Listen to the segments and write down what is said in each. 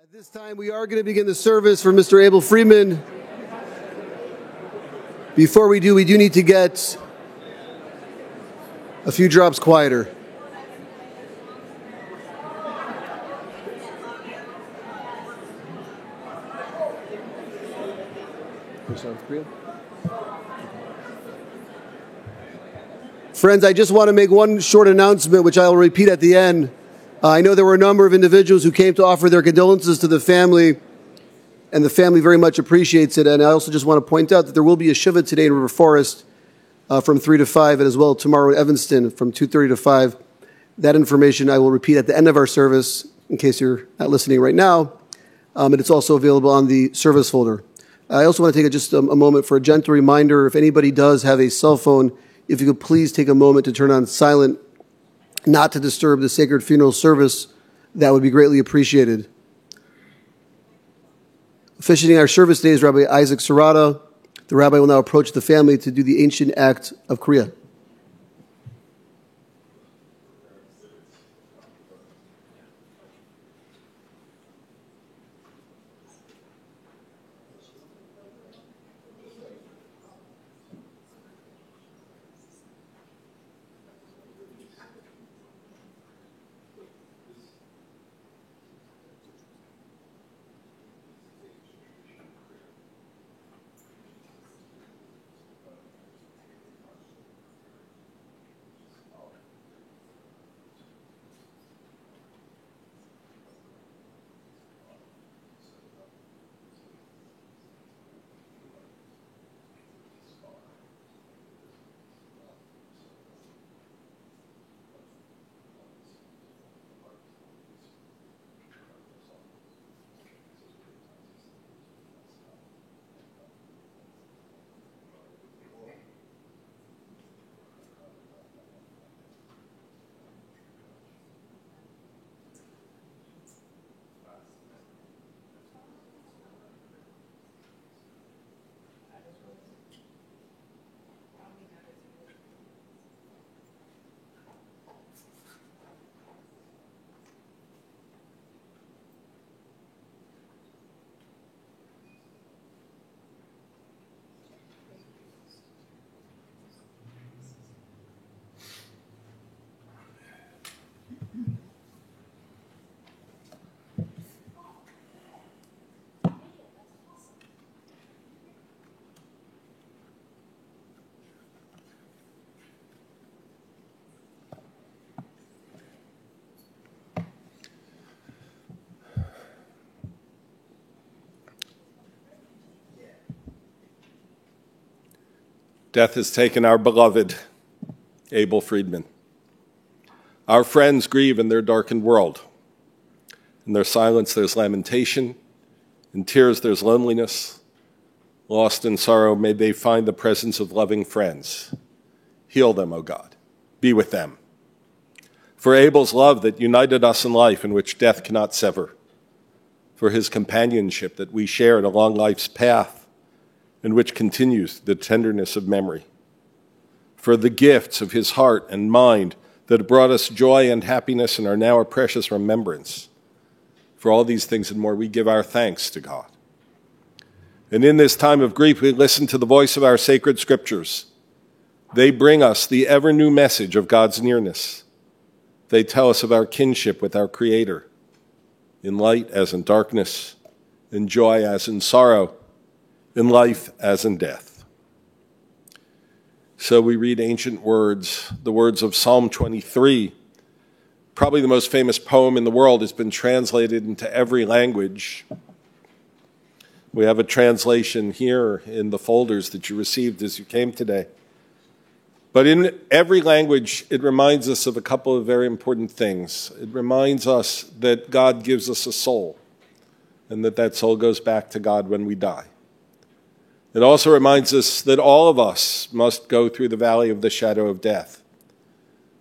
At this time, we are going to begin the service for Mr. Abel Friedman. Before we do need to get a few drops quieter. Friends, I just want to make one short announcement, which I will repeat at the end. I know there were a number of individuals who came to offer their condolences to the family, and the family very much appreciates it. And I also just want to point out that there will be a shiva today in River Forest from 3 to 5, and as well tomorrow in Evanston from 2:30 to 5. That information I will repeat at the end of our service, in case you're not listening right now. And it's also available on the service folder. I also want to take just a moment for a gentle reminder. If anybody does have a cell phone, if you could please take a moment to turn on silent, not to disturb the sacred funeral service, that would be greatly appreciated. Officiating our service today is Rabbi Isaac Serrata. The rabbi will now approach the family to do the ancient act of Kriya. Death has taken our beloved Abel Friedman. Our friends grieve in their darkened world. In their silence, there's lamentation. In tears, there's loneliness. Lost in sorrow, may they find the presence of loving friends. Heal them, O God. Be with them. For Abel's love that united us in life, in which death cannot sever. For his companionship that we shared along life's path, and which continues the tenderness of memory. For the gifts of his heart and mind that brought us joy and happiness and are now a precious remembrance. For all these things and more, we give our thanks to God. And in this time of grief, we listen to the voice of our sacred scriptures. They bring us the ever-new message of God's nearness. They tell us of our kinship with our Creator, in light as in darkness, in joy as in sorrow, in life as in death. So we read ancient words, the words of Psalm 23. Probably the most famous poem in the world has been translated into every language. We have a translation here in the folders that you received as you came today. But in every language, it reminds us of a couple of very important things. It reminds us that God gives us a soul, and that soul goes back to God when we die. It also reminds us that all of us must go through the valley of the shadow of death.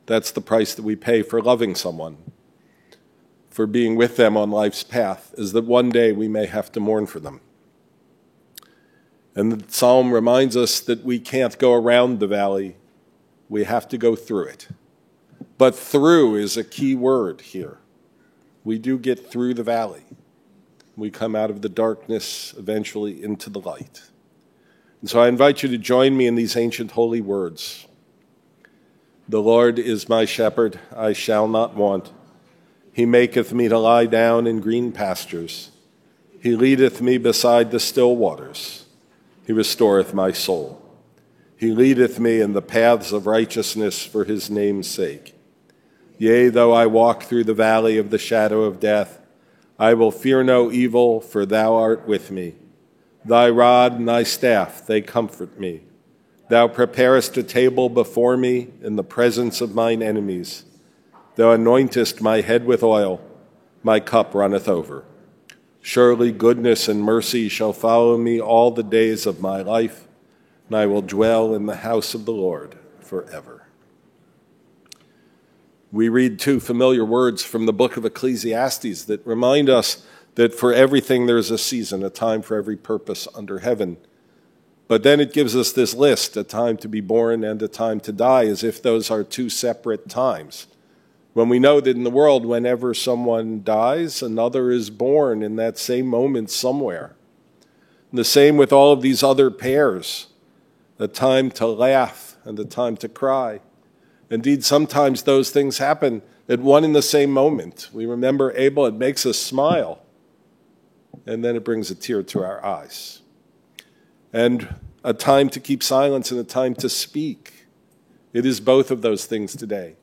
That's the price that we pay for loving someone, for being with them on life's path, is that one day we may have to mourn for them. And the psalm reminds us that we can't go around the valley, we have to go through it. But through is a key word here. We do get through the valley. We come out of the darkness eventually into the light. And so I invite you to join me in these ancient holy words. The Lord is my shepherd, I shall not want. He maketh me to lie down in green pastures. He leadeth me beside the still waters. He restoreth my soul. He leadeth me in the paths of righteousness for his name's sake. Yea, though I walk through the valley of the shadow of death, I will fear no evil, for thou art with me. Thy rod and thy staff, they comfort me. Thou preparest a table before me in the presence of mine enemies. Thou anointest my head with oil, my cup runneth over. Surely goodness and mercy shall follow me all the days of my life, and I will dwell in the house of the Lord forever. We read two familiar words from the book of Ecclesiastes that remind us that for everything there's a season, a time for every purpose under heaven. But then it gives us this list, a time to be born and a time to die, as if those are two separate times. When we know that in the world, whenever someone dies, another is born in that same moment somewhere. And the same with all of these other pairs, a time to laugh and a time to cry. Indeed, sometimes those things happen at one and the same moment. We remember Abel, it makes us smile, and then it brings a tear to our eyes. And a time to keep silence and a time to speak. It is both of those things today.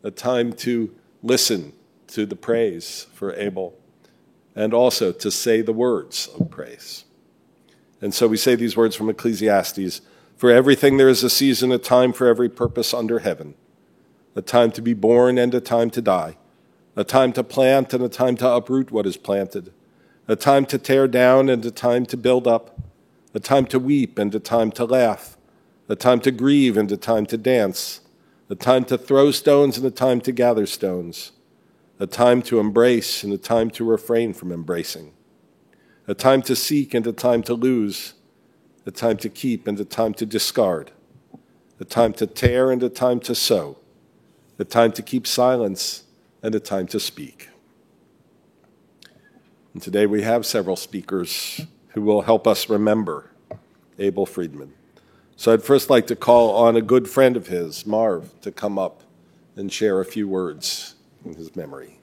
A time to listen to the praise for Abel and also to say the words of praise. And so we say these words from Ecclesiastes, for everything there is a season, a time for every purpose under heaven, a time to be born and a time to die, a time to plant and a time to uproot what is planted, a time to tear down and a time to build up, a time to weep and a time to laugh, a time to grieve and a time to dance, a time to throw stones and a time to gather stones, a time to embrace and a time to refrain from embracing, a time to seek and a time to lose, a time to keep and a time to discard, a time to tear and a time to sow, a time to keep silence and a time to speak. And today we have several speakers who will help us remember Abel Friedman. So I'd first like to call on a good friend of his, Marv, to come up and share a few words in his memory.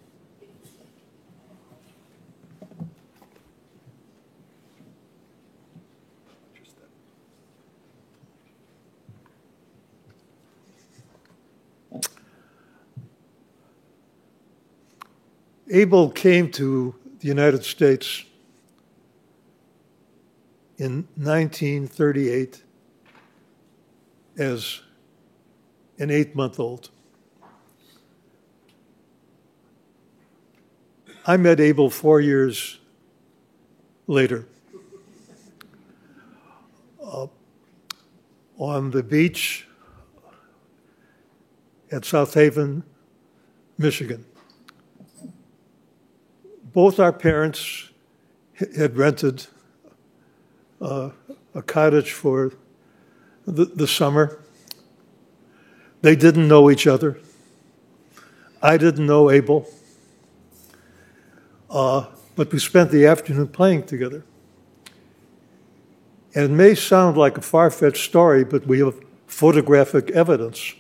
Abel came to the United States in 1938 as an 8-month-old. I met Abel 4 years later on the beach at South Haven, Michigan. Both our parents had rented a cottage for the summer. They didn't know each other. I didn't know Abel. But we spent the afternoon playing together. And it may sound like a far-fetched story, but we have photographic evidence.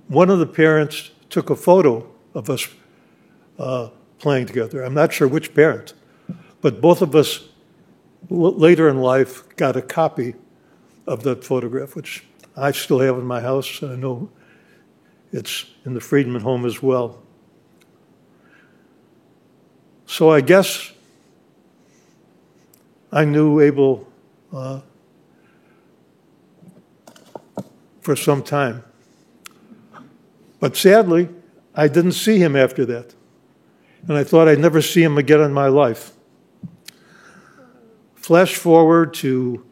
One of the parents took a photo of us playing together. I'm not sure which parent, but both of us later in life got a copy of that photograph, which I still have in my house, and I know it's in the Friedman home as well. So I guess I knew Abel for some time. But sadly, I didn't see him after that. And I thought I'd never see him again in my life. Flash forward to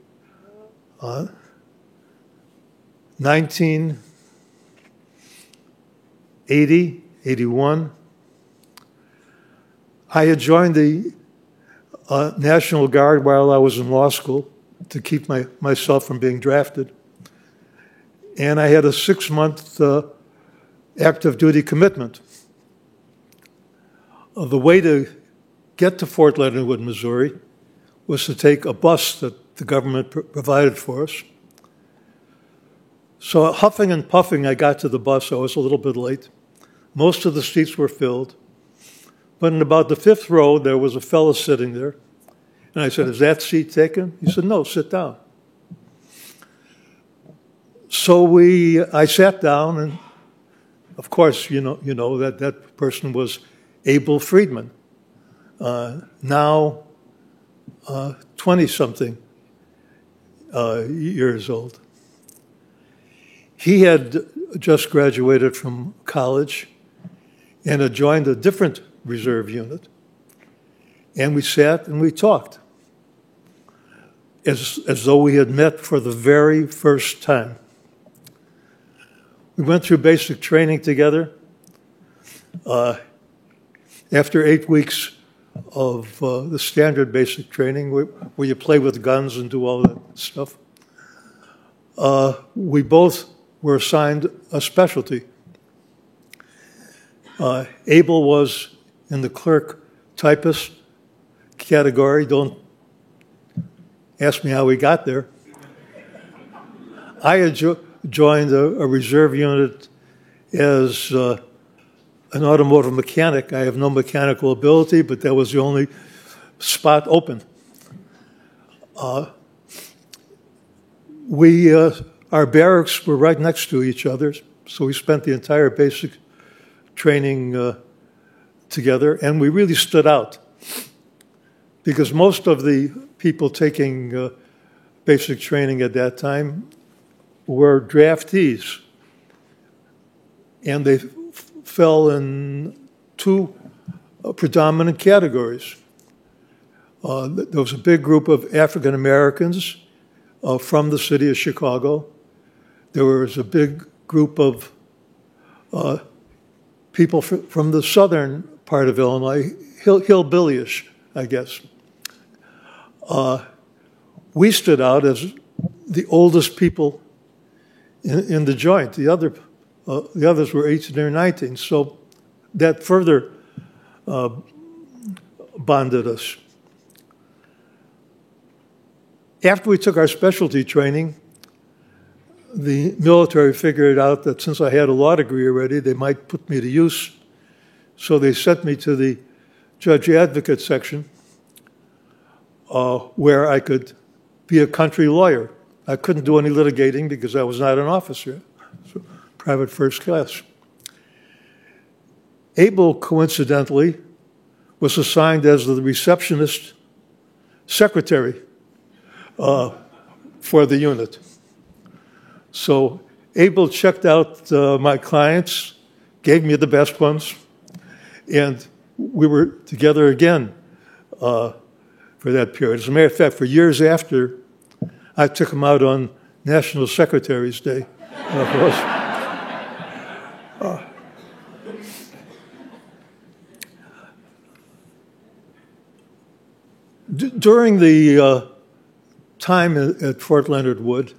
1980, 81. I had joined the National Guard while I was in law school to keep myself from being drafted. And I had a 6-month active duty commitment. The way to get to Fort Leonard Wood, Missouri, was to take a bus that the government provided for us. So huffing and puffing, I got to the bus. I was a little bit late. Most of the seats were filled. But in about the fifth row, there was a fellow sitting there. And I said, "Is that seat taken?" He said, "No, sit down." So I sat down, and of course, you know that person was Abel Friedman, now 20-something years old. He had just graduated from college and had joined a different reserve unit. And we sat and we talked as though we had met for the very first time. We went through basic training together. After 8 weeks of the standard basic training, where you play with guns and do all that stuff, we both were assigned a specialty. Abel was in the clerk typist category. Don't ask me how we got there. I had joined a reserve unit as an automotive mechanic. I have no mechanical ability, but that was the only spot open. Our barracks were right next to each other, so we spent the entire basic training together, and we really stood out because most of the people taking basic training at that time were draftees, and they fell in two predominant categories. There was a big group of African Americans from the city of Chicago. There was a big group of people from the southern part of Illinois, hillbillyish, I guess. We stood out as the oldest people in the joint. The others were 18 or 19, so that further bonded us. After we took our specialty training, the military figured out that since I had a law degree already, they might put me to use. So they sent me to the judge advocate section where I could be a country lawyer. I couldn't do any litigating because I was not an officer, so private first class. Abel, coincidentally, was assigned as the receptionist secretary for the unit. So Abel checked out my clients, gave me the best ones, and we were together again for that period. As a matter of fact, for years after, I took him out on National Secretary's Day. During the time at Fort Leonard Wood,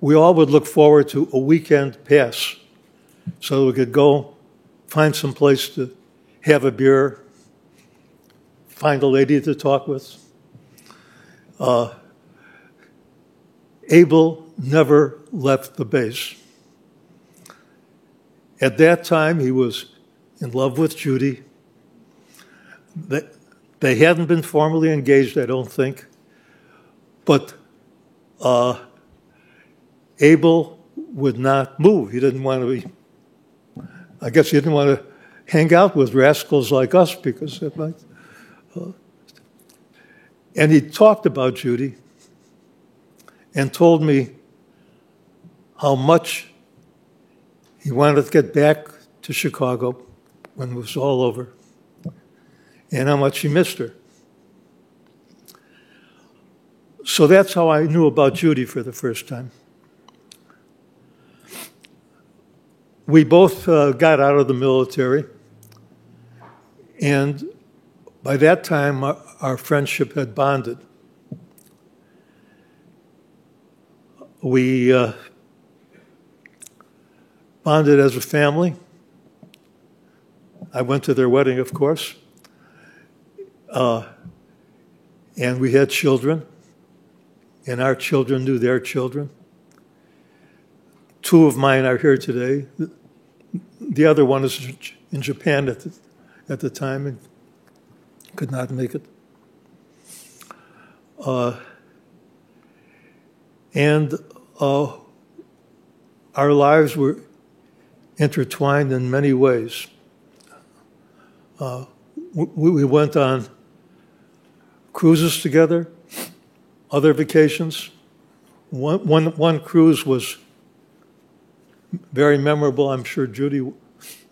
we all would look forward to a weekend pass so that we could go find some place to have a beer, find a lady to talk with. Abel never left the base. At that time, he was in love with Judy. They hadn't been formally engaged, I don't think, but Abel would not move. He didn't want to be, I guess he didn't want to hang out with rascals like us because it might. And he talked about Judy and told me how much he wanted to get back to Chicago when it was all over and how much he missed her. So that's how I knew about Judy for the first time. We both got out of the military, and by that time, our friendship had bonded. We bonded as a family. I went to their wedding, of course. And we had children, and our children knew their children. Two of mine are here today. The other one is in Japan at the time and could not make it. And our lives were intertwined in many ways. We went on cruises together, other vacations. One cruise was very memorable. I'm sure Judy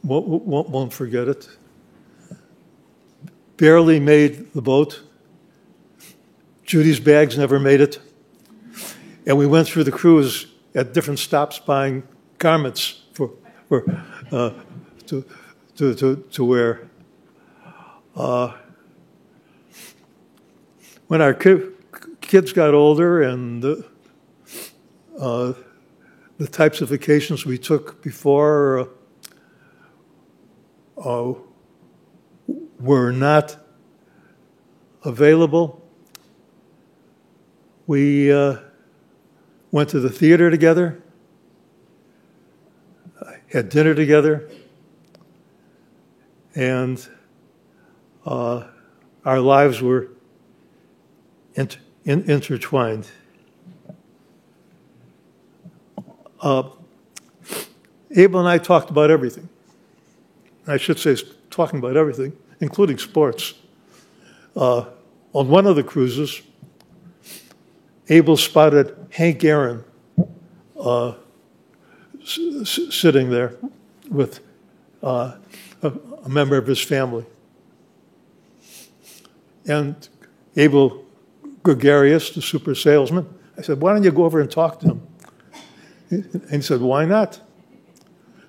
won't forget it. Barely made the boat. Judy's bags never made it. And we went through the cruise at different stops buying garments to wear. When our kids got older and the types of vacations we took before were not available, we went to the theater together, had dinner together, and our lives were intertwined. Abel and I talked about everything. I should say talking about everything, including sports. On one of the cruises, Abel spotted Hank Aaron sitting there with a member of his family. And Abel, gregarious, the super salesman, I said, why don't you go over and talk to him? And he said, why not?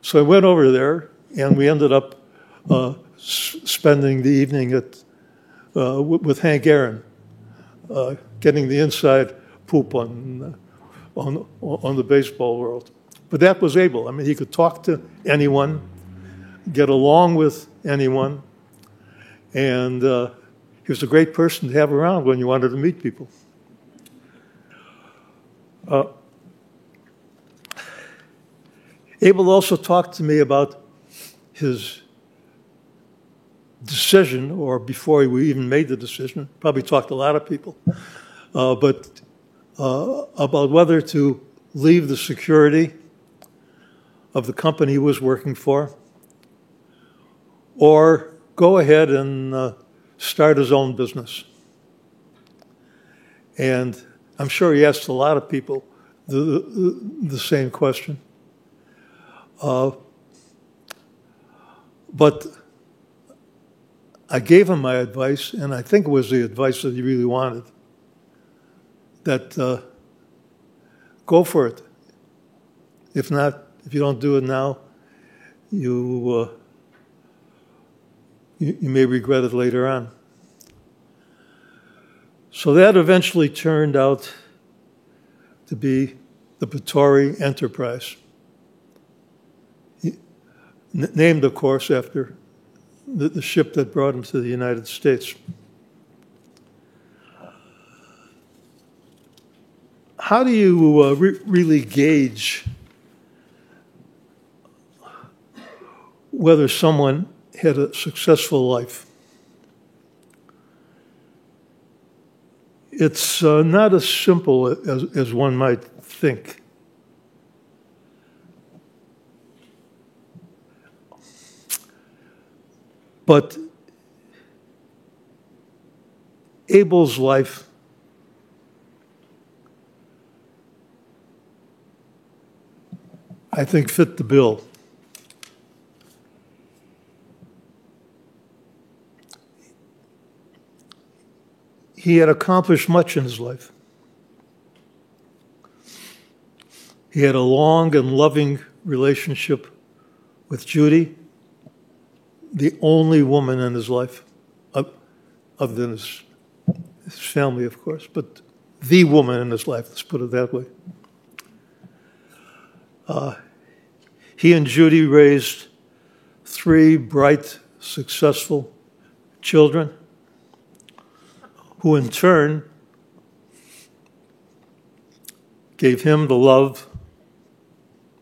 So I went over there, and we ended up spending the evening with Hank Aaron, getting the inside poop on the baseball world. But that was Abel. I mean, he could talk to anyone, get along with anyone, and he was a great person to have around when you wanted to meet people. Abel also talked to me about his decision, or before we even made the decision, probably talked to a lot of people, but about whether to leave the security of the company he was working for or go ahead and start his own business. And I'm sure he asked a lot of people the same question. But I gave him my advice, and I think it was the advice that he really wanted, that go for it. If not, if you don't do it now, you may regret it later on. So that eventually turned out to be the Pittori Enterprise, named, of course, after the ship that brought him to the United States. How do you really gauge whether someone had a successful life? It's not as simple as one might think. But Abel's life I think fit the bill. He had accomplished much in his life. He had a long and loving relationship with Judy, the only woman in his life, other than his family, of course, but the woman in his life, let's put it that way. He and Judy raised 3 bright, successful children. who in turn gave him the love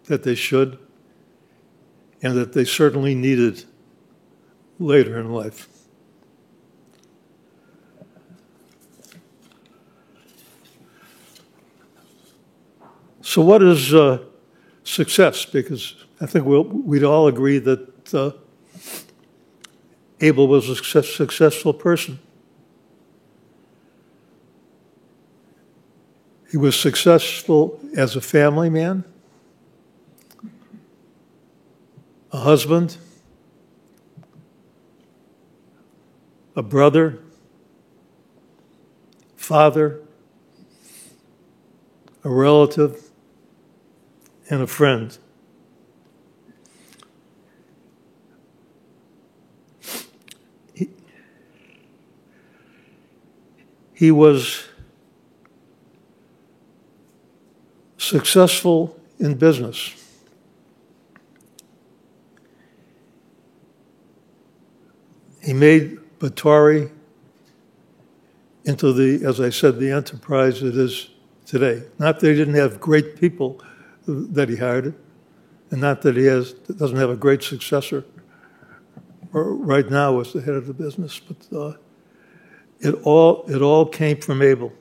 that they should and that they certainly needed later in life. So what is success? Because I think we'd all agree that Abel was a successful person. He was successful as a family man, a husband, a brother, father, a relative, and a friend. He was successful in business. He made Batari into the, as I said, the enterprise it is today. Not that he didn't have great people that he hired, and not that he doesn't have a great successor right now as the head of the business, but it all came from Abel.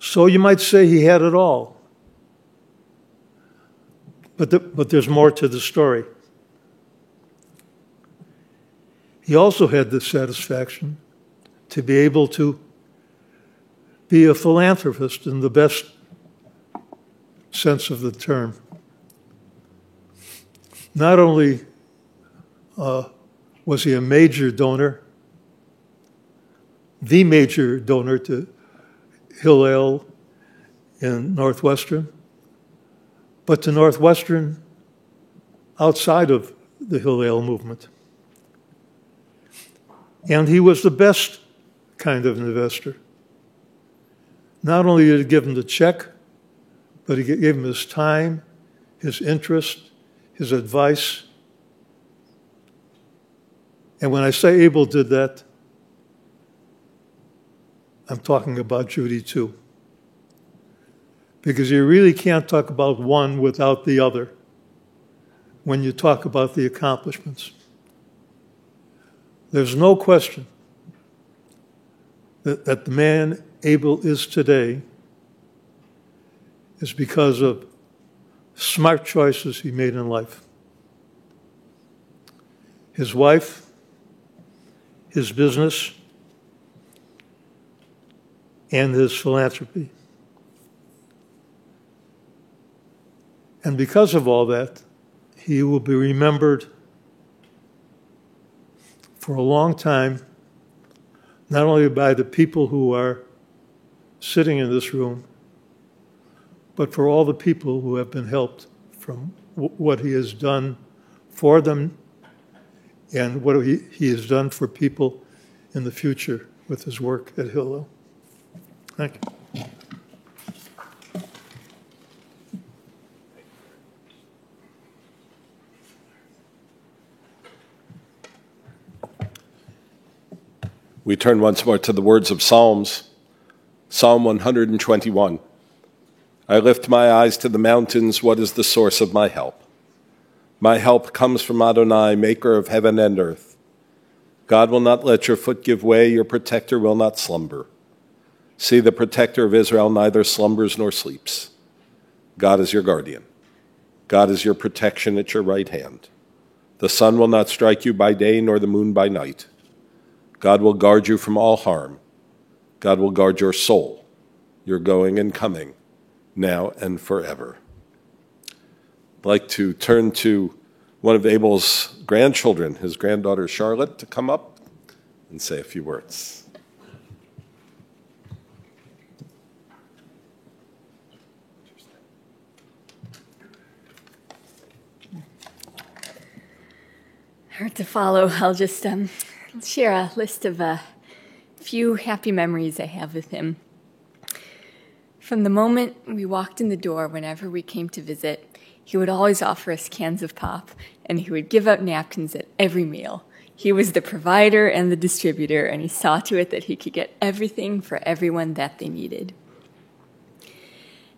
So you might say he had it all, but there's more to the story. He also had the satisfaction to be able to be a philanthropist in the best sense of the term. Not only was he a major donor, the major donor to Hillel in Northwestern, but to Northwestern outside of the Hillel movement. And he was the best kind of investor. Not only did he give him the check, but he gave him his time, his interest, his advice. And when I say Abel did that, I'm talking about Judy too. Because you really can't talk about one without the other when you talk about the accomplishments. There's no question that the man Abel is today is because of smart choices he made in life. His wife, his business, and his philanthropy. And because of all that, he will be remembered for a long time, not only by the people who are sitting in this room, but for all the people who have been helped from what he has done for them and what he has done for people in the future with his work at Hillel. Thank you. We turn once more to the words of Psalms. Psalm 121. I lift my eyes to the mountains. What is the source of my help? My help comes from Adonai, maker of heaven and earth. God will not let your foot give way. Your protector will not slumber. See, the protector of Israel neither slumbers nor sleeps. God is your guardian. God is your protection at your right hand. The sun will not strike you by day, nor the moon by night. God will guard you from all harm. God will guard your soul, your going and coming, now and forever. I'd like to turn to one of Abel's grandchildren, his granddaughter Charlotte, to come up and say a few words. Hard to follow. I'll just share a list of a few happy memories I have with him. From the moment we walked in the door, whenever we came to visit, he would always offer us cans of pop, and he would give out napkins at every meal. He was the provider and the distributor, and he saw to it that he could get everything for everyone that they needed.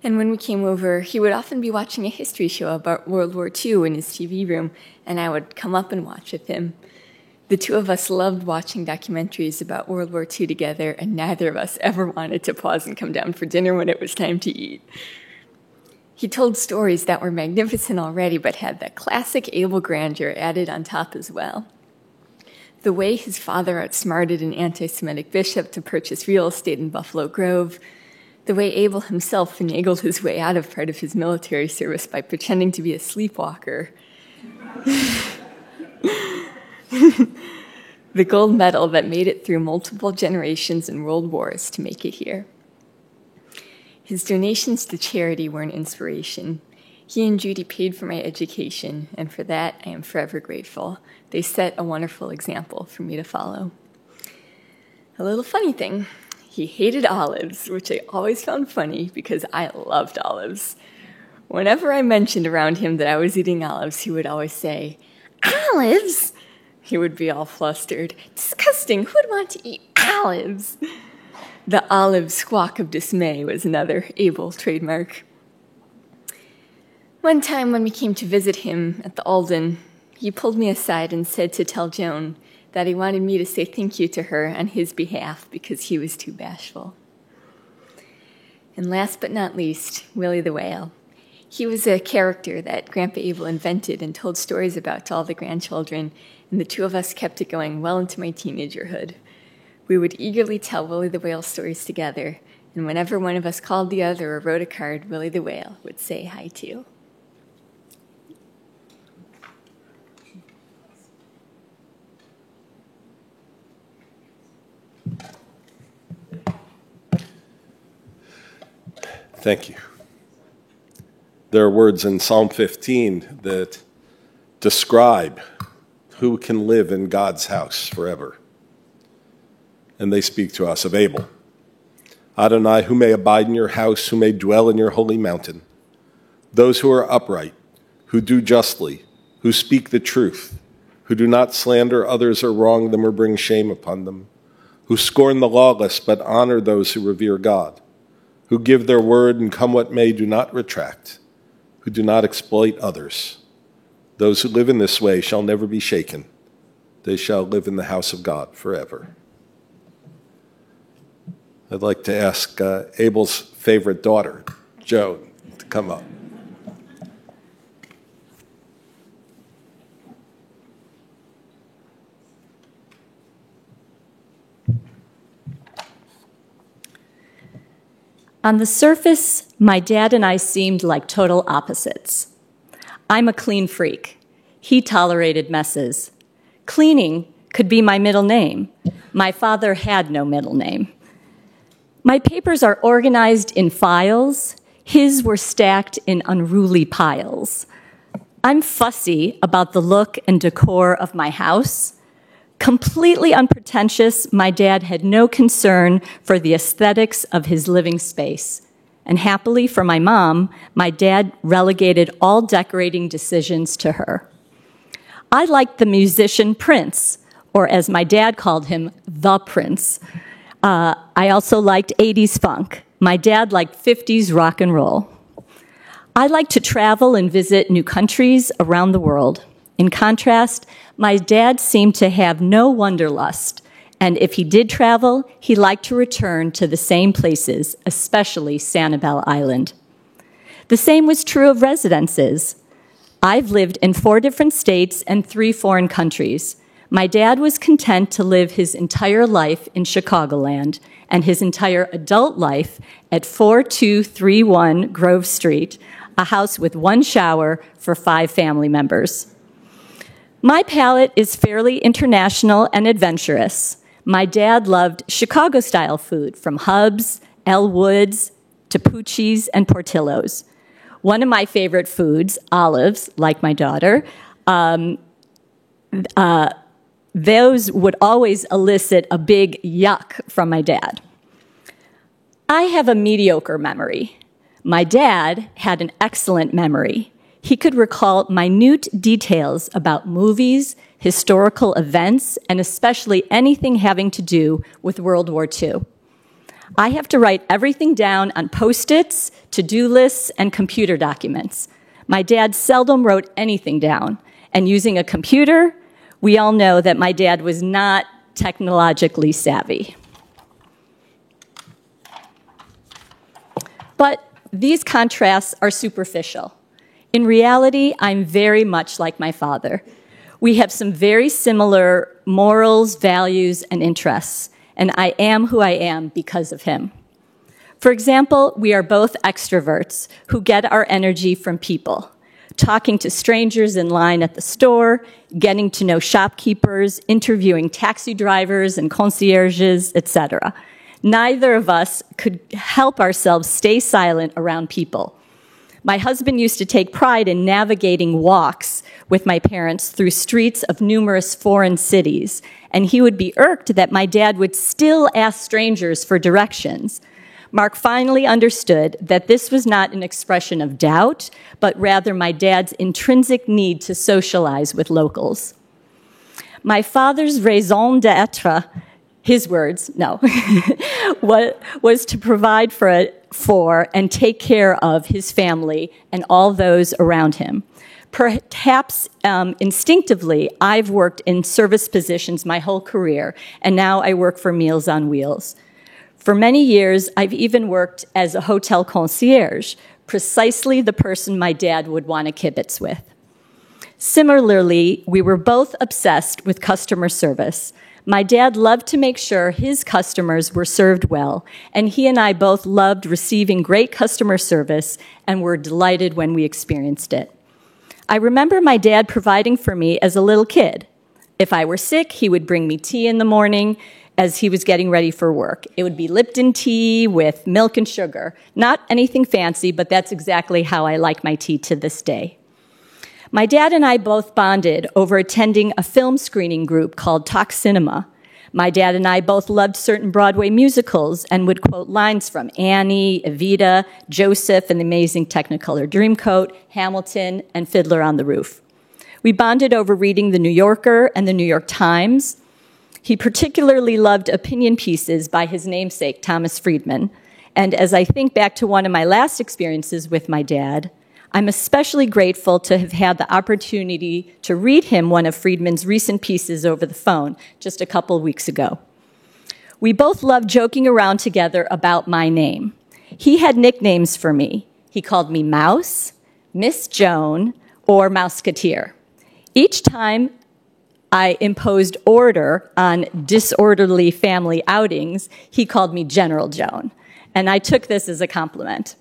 And when we came over, he would often be watching a history show about World War II in his TV room, and I would come up and watch with him. The two of us loved watching documentaries about World War II together, and neither of us ever wanted to pause and come down for dinner when it was time to eat. He told stories that were magnificent already, but had that classic Abel grandeur added on top as well. The way his father outsmarted an anti-Semitic bishop to purchase real estate in Buffalo Grove, the way Abel himself finagled his way out of part of his military service by pretending to be a sleepwalker. The gold medal that made it through multiple generations and world wars to make it here. His donations to charity were an inspiration. He and Judy paid for my education, and for that I am forever grateful. They set a wonderful example for me to follow. A little funny thing, he hated olives, which I always found funny because I loved olives. Whenever I mentioned around him that I was eating olives, he would always say, "Olives?" He would be all flustered. "Disgusting, who would want to eat olives?" The olive squawk of dismay was another Abel trademark. One time when we came to visit him at the Alden, he pulled me aside and said to tell Joan that he wanted me to say thank you to her on his behalf because he was too bashful. And last but not least, Willie the Whale. He was a character that Grandpa Abel invented and told stories about to all the grandchildren, and the two of us kept it going well into my teenagerhood. We would eagerly tell Willie the Whale stories together, and whenever one of us called the other or wrote a card, Willie the Whale would say hi too. Thank you. There are words in Psalm 15 that describe who can live in God's house forever. And they speak to us of Abel. Adonai, who may abide in your house, who may dwell in your holy mountain. Those who are upright, who do justly, who speak the truth, who do not slander others or wrong them or bring shame upon them, who scorn the lawless but honor those who revere God, who give their word and come what may do not retract, who do not exploit others. Those who live in this way shall never be shaken. They shall live in the house of God forever. I'd like to ask Abel's favorite daughter, Joan, to come up. On the surface, my dad and I seemed like total opposites. I'm a clean freak. He tolerated messes. Cleaning could be my middle name. My father had no middle name. My papers are organized in files. His were stacked in unruly piles. I'm fussy about the look and decor of my house. Completely unpretentious, my dad had no concern for the aesthetics of his living space. And happily for my mom, my dad relegated all decorating decisions to her. I liked the musician Prince, or as my dad called him, the Prince. I also liked 80s funk. My dad liked 50s rock and roll. I liked to travel and visit new countries around the world. In contrast, my dad seemed to have no wanderlust, and if he did travel, he liked to return to the same places, especially Sanibel Island. The same was true of residences. I've lived in 4 different states and 3 foreign countries. My dad was content to live his entire life in Chicagoland and his entire adult life at 4231 Grove Street, a house with 1 shower for 5 family members. My palate is fairly international and adventurous. My dad loved Chicago-style food, from Hub's, El Woods, to Pucci's and Portillo's. One of my favorite foods, olives, like my daughter, those would always elicit a big yuck from my dad. I have a mediocre memory. My dad had an excellent memory. He could recall minute details about movies, historical events, and especially anything having to do with World War II. I have to write everything down on Post-its, to-do lists, and computer documents. My dad seldom wrote anything down, and using a computer, we all know that my dad was not technologically savvy. But these contrasts are superficial. In reality, I'm very much like my father. We have some very similar morals, values, and interests, and I am who I am because of him. For example, we are both extroverts who get our energy from people, talking to strangers in line at the store, getting to know shopkeepers, interviewing taxi drivers and concierges, etc. Neither of us could help ourselves stay silent around people. My husband used to take pride in navigating walks with my parents through streets of numerous foreign cities, and he would be irked that my dad would still ask strangers for directions. Mark finally understood that this was not an expression of doubt, but rather my dad's intrinsic need to socialize with locals. My father's raison d'etre, his words, no, was to provide for and take care of his family and all those around him. Perhaps instinctively, I've worked in service positions my whole career, and now I work for Meals on Wheels. For many years, I've even worked as a hotel concierge, precisely the person my dad would want to kibitz with. Similarly, we were both obsessed with customer service. My dad loved to make sure his customers were served well, and he and I both loved receiving great customer service and were delighted when we experienced it. I remember my dad providing for me as a little kid. If I were sick, he would bring me tea in the morning as he was getting ready for work. It would be Lipton tea with milk and sugar. Not anything fancy, but that's exactly how I like my tea to this day. My dad and I both bonded over attending a film screening group called Talk Cinema. My dad and I both loved certain Broadway musicals and would quote lines from Annie, Evita, Joseph and the Amazing Technicolor Dreamcoat, Hamilton, and Fiddler on the Roof. We bonded over reading The New Yorker and The New York Times. He particularly loved opinion pieces by his namesake, Thomas Friedman. And as I think back to one of my last experiences with my dad, I'm especially grateful to have had the opportunity to read him one of Friedman's recent pieces over the phone just a couple of weeks ago. We both loved joking around together about my name. He had nicknames for me. He called me Mouse, Miss Joan, or Mouseketeer. Each time I imposed order on disorderly family outings, he called me General Joan, and I took this as a compliment.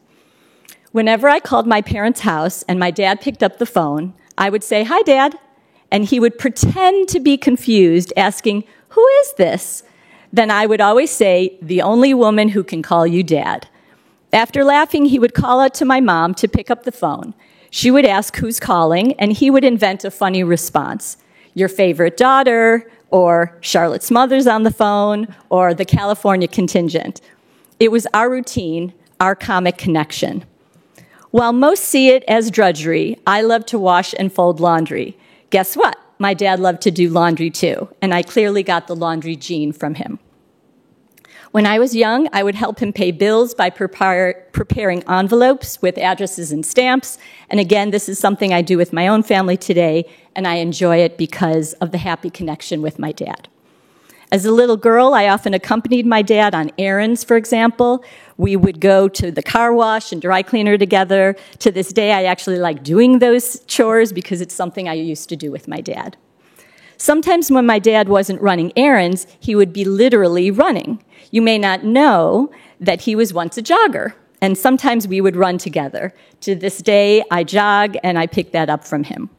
Whenever I called my parents' house and my dad picked up the phone, I would say, "Hi, Dad," and he would pretend to be confused, asking, "Who is this?" Then I would always say, "The only woman who can call you Dad." After laughing, he would call out to my mom to pick up the phone. She would ask who's calling, and he would invent a funny response. "Your favorite daughter," or "Charlotte's mother's on the phone," or "the California contingent." It was our routine, our comic connection. While most see it as drudgery, I love to wash and fold laundry. Guess what? My dad loved to do laundry too, and I clearly got the laundry gene from him. When I was young, I would help him pay bills by preparing envelopes with addresses and stamps. And again, this is something I do with my own family today, and I enjoy it because of the happy connection with my dad. As a little girl, I often accompanied my dad on errands, for example. We would go to the car wash and dry cleaner together. To this day, I actually like doing those chores because it's something I used to do with my dad. Sometimes when my dad wasn't running errands, he would be literally running. You may not know that he was once a jogger, and sometimes we would run together. To this day, I jog, and I pick that up from him.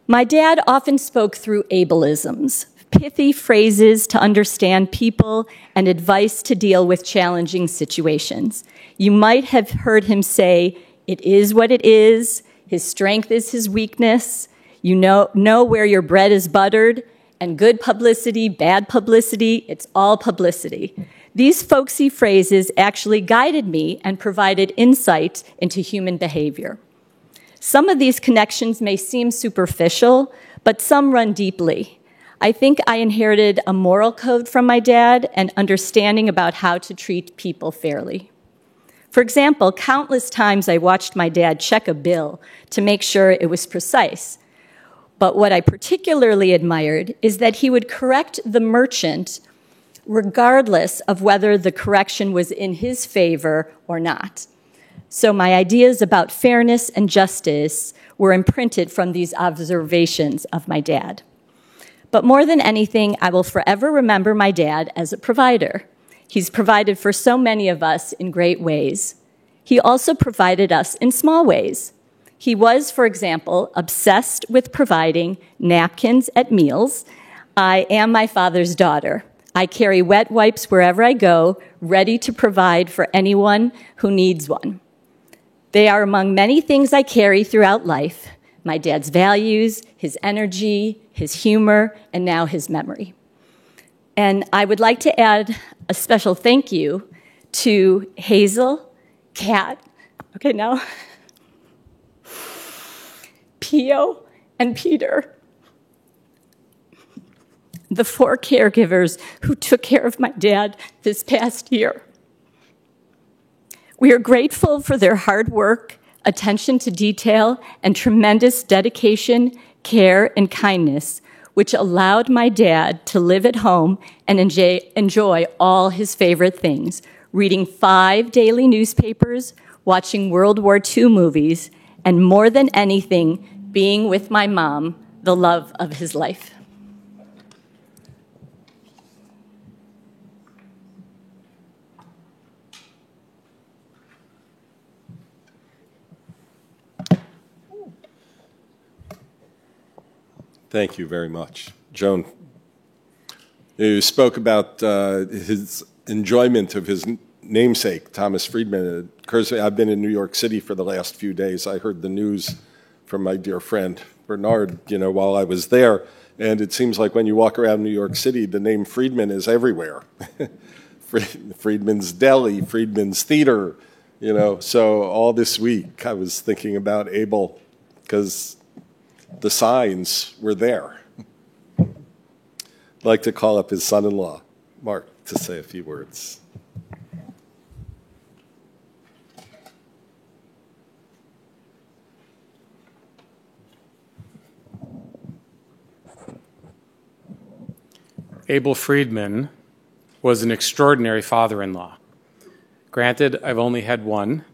My dad often spoke through ableisms, pithy phrases to understand people, and advice to deal with challenging situations. You might have heard him say, "It is what it is," "His strength is his weakness," "You know where your bread is buttered," and "Good publicity, bad publicity, it's all publicity." These folksy phrases actually guided me and provided insight into human behavior. Some of these connections may seem superficial, but some run deeply. I think I inherited a moral code from my dad and understanding about how to treat people fairly. For example, countless times I watched my dad check a bill to make sure it was precise. But what I particularly admired is that he would correct the merchant regardless of whether the correction was in his favor or not. So my ideas about fairness and justice were imprinted from these observations of my dad. But more than anything, I will forever remember my dad as a provider. He's provided for so many of us in great ways. He also provided us in small ways. He was, for example, obsessed with providing napkins at meals. I am my father's daughter. I carry wet wipes wherever I go, ready to provide for anyone who needs one. They are among many things I carry throughout life: my dad's values, his energy, his humor, and now his memory. And I would like to add a special thank you to Hazel, Kat, Pio, and Peter, the 4 caregivers who took care of my dad this past year. We are grateful for their hard work, attention to detail, and tremendous dedication, care, and kindness, which allowed my dad to live at home and enjoy all his favorite things: reading 5 daily newspapers, watching World War II movies, and more than anything, being with my mom, the love of his life. Thank you very much. Joan, you spoke about his enjoyment of his namesake, Thomas Friedman. It occurs to me, I've been in New York City for the last few days. I heard the news from my dear friend Bernard, while I was there, and it seems like when you walk around New York City, the name Friedman is everywhere. Friedman's Deli, Friedman's Theater, So all this week I was thinking about Abel because the signs were there. I'd like to call up his son-in-law, Mark, to say a few words. Abel Friedman was an extraordinary father-in-law. Granted, I've only had one,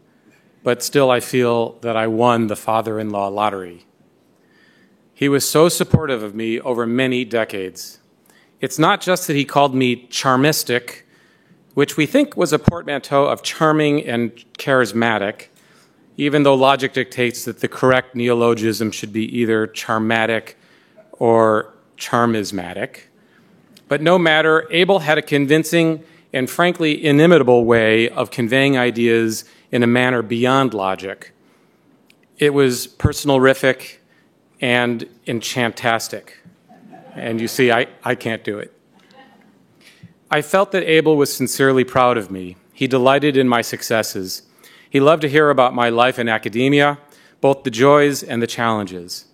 but still I feel that I won the father-in-law lottery. He was so supportive of me over many decades. It's not just that he called me charmistic, which we think was a portmanteau of charming and charismatic, even though logic dictates that the correct neologism should be either charmatic or charmismatic. But no matter, Abel had a convincing and frankly inimitable way of conveying ideas in a manner beyond logic. It was personal-rific and enchantastic. And you see, I can't do it. I felt that Abel was sincerely proud of me. He delighted in my successes. He loved to hear about my life in academia, both the joys and the challenges.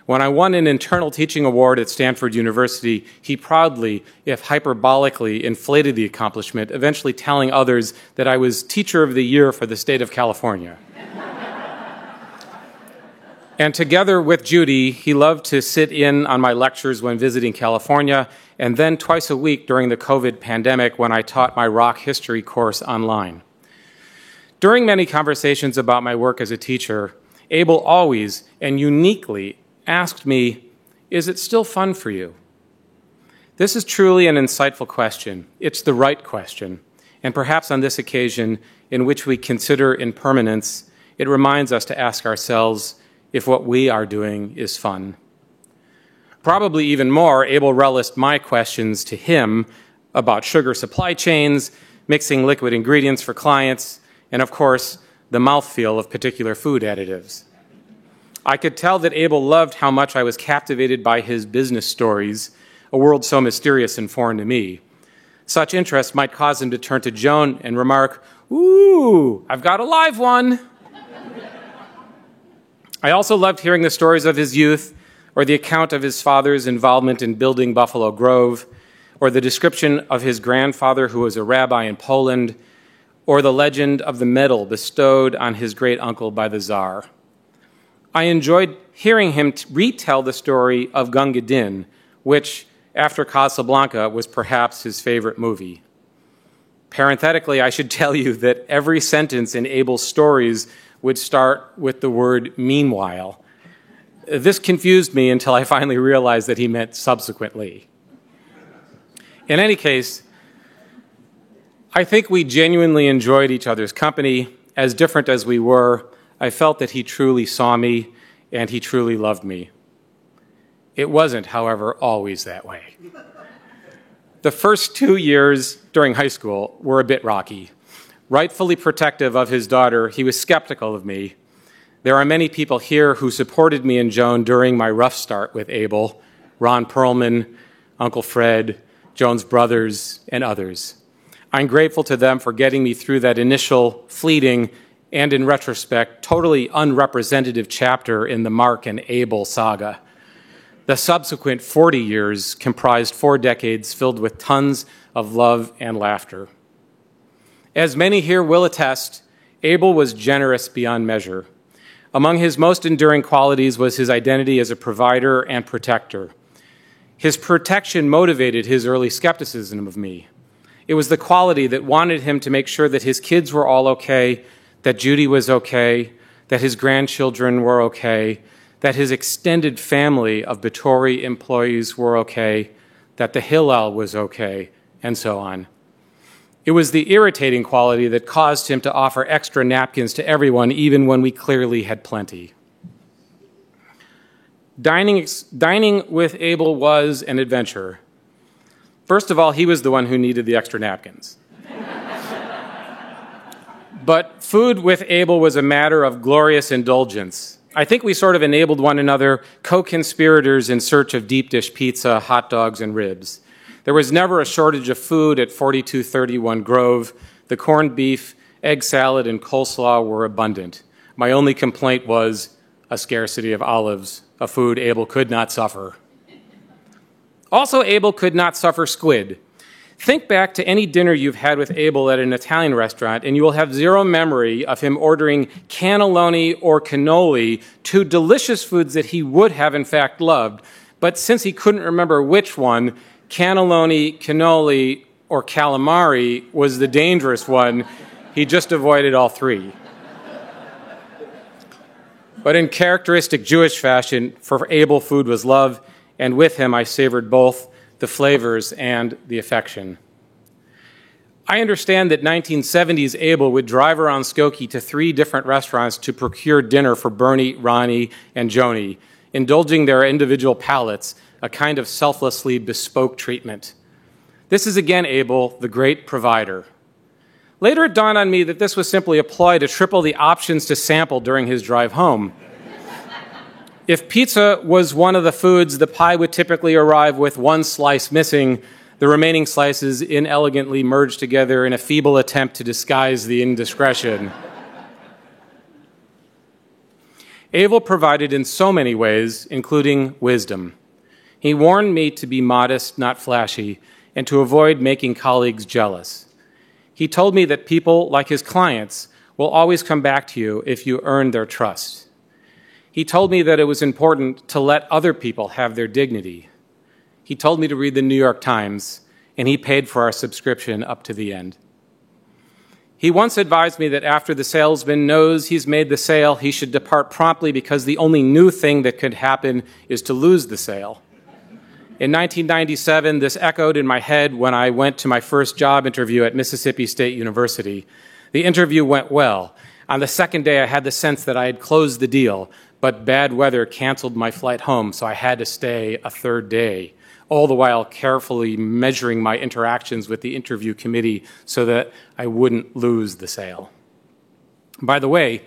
When I won an internal teaching award at Stanford University, he proudly, if hyperbolically, inflated the accomplishment, eventually telling others that I was Teacher of the Year for the state of California. And together with Judy, he loved to sit in on my lectures when visiting California, and then twice a week during the COVID pandemic when I taught my rock history course online. During many conversations about my work as a teacher, Abel always and uniquely asked me, "Is it still fun for you?" This is truly an insightful question. It's the right question. And perhaps on this occasion, in which we consider impermanence, it reminds us to ask ourselves if what we are doing is fun. Probably even more, Abel relished my questions to him about sugar supply chains, mixing liquid ingredients for clients, and of course, the mouthfeel of particular food additives. I could tell that Abel loved how much I was captivated by his business stories, a world so mysterious and foreign to me. Such interest might cause him to turn to Joan and remark, "Ooh, I've got a live one." I also loved hearing the stories of his youth, or the account of his father's involvement in building Buffalo Grove, or the description of his grandfather who was a rabbi in Poland, or the legend of the medal bestowed on his great-uncle by the Tsar. I enjoyed hearing him retell the story of Gunga Din, which, after Casablanca, was perhaps his favorite movie. Parenthetically, I should tell you that every sentence in Abel's stories would start with the word meanwhile. This confused me until I finally realized that he meant subsequently. In any case, I think we genuinely enjoyed each other's company. As different as we were, I felt that he truly saw me and he truly loved me. It wasn't, however, always that way. The first 2 years during high school were a bit rocky. Rightfully protective of his daughter, he was skeptical of me. There are many people here who supported me and Joan during my rough start with Abel: Ron Perlman, Uncle Fred, Joan's brothers, and others. I'm grateful to them for getting me through that initial, fleeting, and in retrospect, totally unrepresentative chapter in the Mark and Abel saga. The subsequent 40 years comprised 4 decades filled with tons of love and laughter. As many here will attest, Abel was generous beyond measure. Among his most enduring qualities was his identity as a provider and protector. His protection motivated his early skepticism of me. It was the quality that wanted him to make sure that his kids were all okay, that Judy was okay, that his grandchildren were okay, that his extended family of Batory employees were okay, that the Hillel was okay, and so on. It was the irritating quality that caused him to offer extra napkins to everyone, even when we clearly had plenty. Dining with Abel was an adventure. First of all, he was the one who needed the extra napkins. But food with Abel was a matter of glorious indulgence. I think we sort of enabled one another, co-conspirators in search of deep dish pizza, hot dogs, and ribs. There was never a shortage of food at 4231 Grove. The corned beef, egg salad, and coleslaw were abundant. My only complaint was a scarcity of olives, a food Abel could not suffer. Also, Abel could not suffer squid. Think back to any dinner you've had with Abel at an Italian restaurant, and you will have zero memory of him ordering cannelloni or cannoli, 2 delicious foods that he would have in fact loved. But since he couldn't remember which one, cannelloni, cannoli, or calamari was the dangerous one, he just avoided all 3. But in characteristic Jewish fashion, for Abel, food was love, and with him I savored both the flavors and the affection. I understand that 1970s Abel would drive around Skokie to 3 different restaurants to procure dinner for Bernie, Ronnie, and Joni, indulging their individual palates, a kind of selflessly bespoke treatment. This is again Abel, the great provider. Later it dawned on me that this was simply a ploy to triple the options to sample during his drive home. If pizza was one of the foods, the pie would typically arrive with 1 slice missing, the remaining slices inelegantly merged together in a feeble attempt to disguise the indiscretion. Abel provided in so many ways, including wisdom. He warned me to be modest, not flashy, and to avoid making colleagues jealous. He told me that people, like his clients, will always come back to you if you earn their trust. He told me that it was important to let other people have their dignity. He told me to read the New York Times, and he paid for our subscription up to the end. He once advised me that after the salesman knows he's made the sale, he should depart promptly because the only new thing that could happen is to lose the sale. In 1997, this echoed in my head when I went to my first job interview at Mississippi State University. The interview went well. On the second day, I had the sense that I had closed the deal, but bad weather canceled my flight home, so I had to stay a 3rd day, all the while carefully measuring my interactions with the interview committee so that I wouldn't lose the sale. By the way,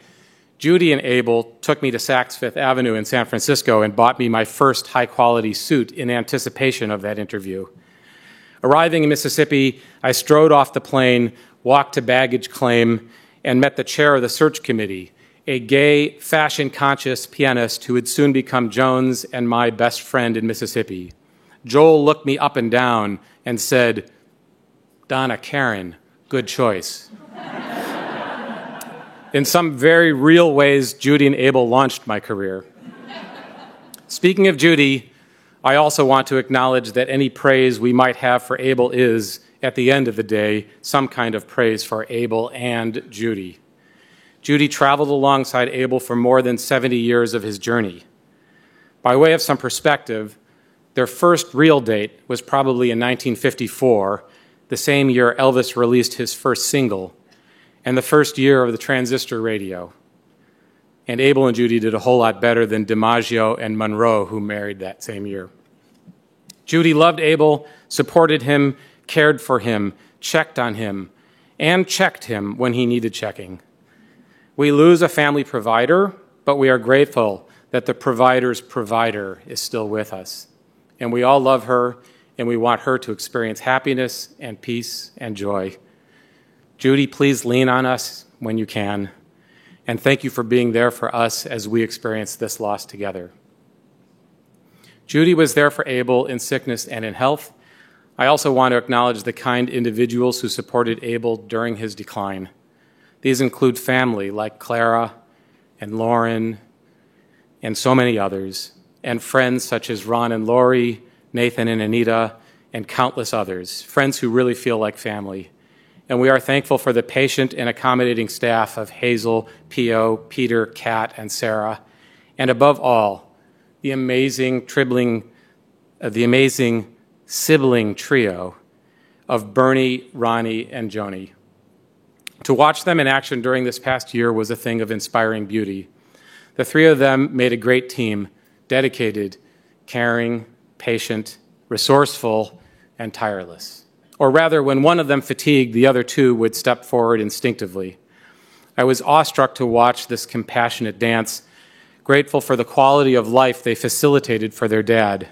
Judy and Abel took me to Saks Fifth Avenue in San Francisco and bought me my first high-quality suit in anticipation of that interview. Arriving in Mississippi, I strode off the plane, walked to baggage claim, and met the chair of the search committee, a gay, fashion-conscious pianist who would soon become Jones and my best friend in Mississippi. Joel looked me up and down and said, "Donna Karen, good choice." In some very real ways, Judy and Abel launched my career. Speaking of Judy, I also want to acknowledge that any praise we might have for Abel is, at the end of the day, some kind of praise for Abel and Judy. Judy traveled alongside Abel for more than 70 years of his journey. By way of some perspective, their first real date was probably in 1954, the same year Elvis released his first single, and the first year of the transistor radio. And Abel and Judy did a whole lot better than DiMaggio and Monroe, who married that same year. Judy loved Abel, supported him, cared for him, checked on him, and checked him when he needed checking. We lose a family provider, but we are grateful that the provider's provider is still with us. And we all love her, and we want her to experience happiness and peace and joy. Judy, please lean on us when you can. And thank you for being there for us as we experience this loss together. Judy was there for Abel in sickness and in health. I also want to acknowledge the kind individuals who supported Abel during his decline. These include family like Clara and Lauren and so many others, and friends such as Ron and Lori, Nathan and Anita, and countless others, friends who really feel like family. And we are thankful for the patient and accommodating staff of Hazel, Pio, Peter, Kat, and Sarah, and above all, the amazing sibling trio of Bernie, Ronnie, and Joni. To watch them in action during this past year was a thing of inspiring beauty. The three of them made a great team, dedicated, caring, patient, resourceful, and tireless. Or rather, when one of them fatigued, the other two would step forward instinctively. I was awestruck to watch this compassionate dance, grateful for the quality of life they facilitated for their dad.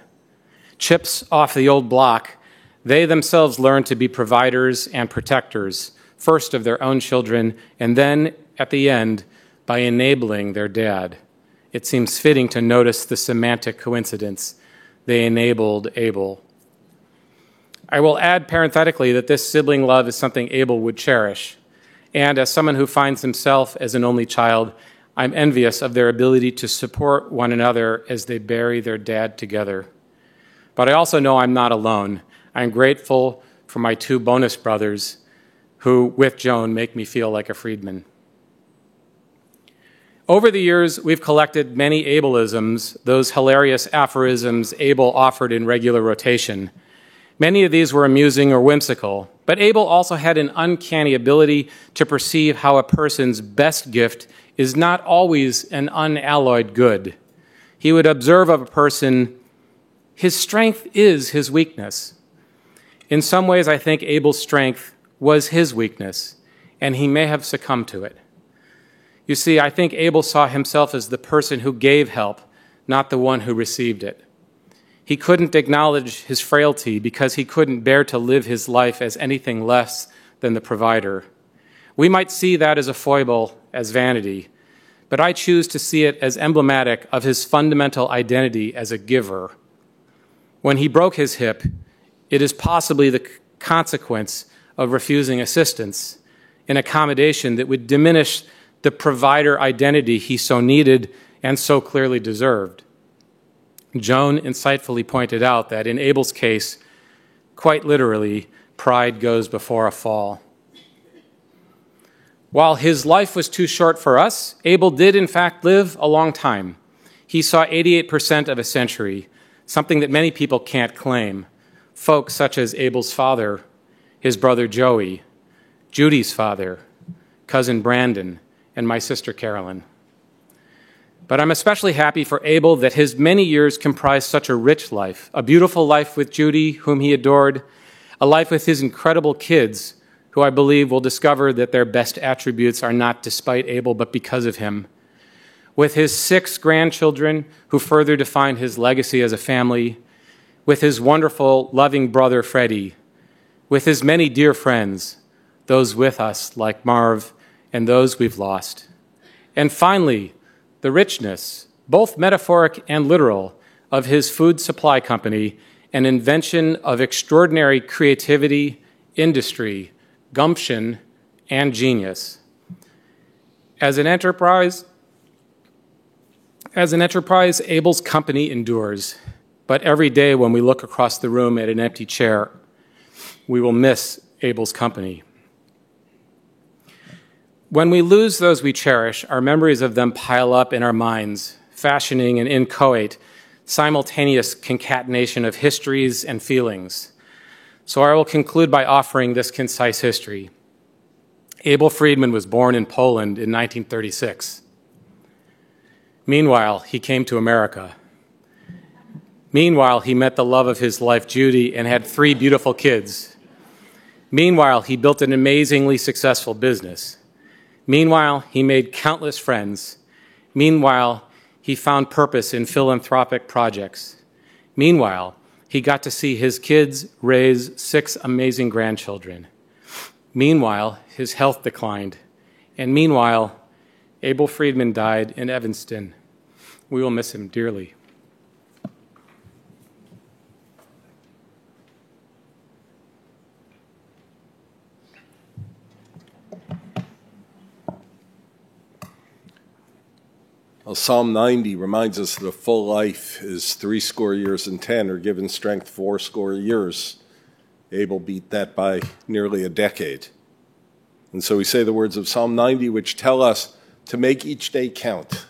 Chips off the old block, they themselves learned to be providers and protectors, first of their own children, and then, at the end, by enabling their dad. It seems fitting to notice the semantic coincidence. They enabled Abel. I will add parenthetically that this sibling love is something Abel would cherish. And as someone who finds himself as an only child, I'm envious of their ability to support one another as they bury their dad together. But I also know I'm not alone. I'm grateful for my two bonus brothers who, with Joan, make me feel like a Friedman. Over the years, we've collected many Abelisms, those hilarious aphorisms Abel offered in regular rotation. Many of these were amusing or whimsical, but Abel also had an uncanny ability to perceive how a person's best gift is not always an unalloyed good. He would observe of a person, his strength is his weakness. In some ways, I think Abel's strength was his weakness, and he may have succumbed to it. You see, I think Abel saw himself as the person who gave help, not the one who received it. He couldn't acknowledge his frailty because he couldn't bear to live his life as anything less than the provider. We might see that as a foible, as vanity, but I choose to see it as emblematic of his fundamental identity as a giver. When he broke his hip, it is possibly the consequence of refusing assistance, an accommodation that would diminish the provider identity he so needed and so clearly deserved. Joan insightfully pointed out that in Abel's case, quite literally, pride goes before a fall. While his life was too short for us, Abel did in fact live a long time. He saw 88% of a century, something that many people can't claim. Folks such as Abel's father, his brother Joey, Judy's father, cousin Brandon, and my sister Carolyn. But I'm especially happy for Abel that his many years comprised such a rich life, a beautiful life with Judy, whom he adored, a life with his incredible kids, who I believe will discover that their best attributes are not despite Abel, but because of him, with his 6 grandchildren, who further define his legacy as a family, with his wonderful, loving brother Freddie, with his many dear friends, those with us like Marv, and those we've lost. And finally, the richness, both metaphoric and literal, of his food supply company, an invention of extraordinary creativity, industry, gumption, and genius. As an enterprise, Abel's company endures, but every day when we look across the room at an empty chair, we will miss Abel's company. When we lose those we cherish, our memories of them pile up in our minds, fashioning an inchoate, simultaneous concatenation of histories and feelings. So I will conclude by offering this concise history. Abel Friedman was born in Poland in 1936. Meanwhile, he came to America. Meanwhile, he met the love of his life, Judy, and had 3 beautiful kids. Meanwhile, he built an amazingly successful business. Meanwhile, he made countless friends. Meanwhile, he found purpose in philanthropic projects. Meanwhile, he got to see his kids raise 6 amazing grandchildren. Meanwhile, his health declined. And meanwhile, Abel Friedman died in Evanston. We will miss him dearly. Well, Psalm 90 reminds us that a full life is 70 years and 10, or given strength 80 years. Abel beat that by nearly a decade. And so we say the words of Psalm 90, which tell us to make each day count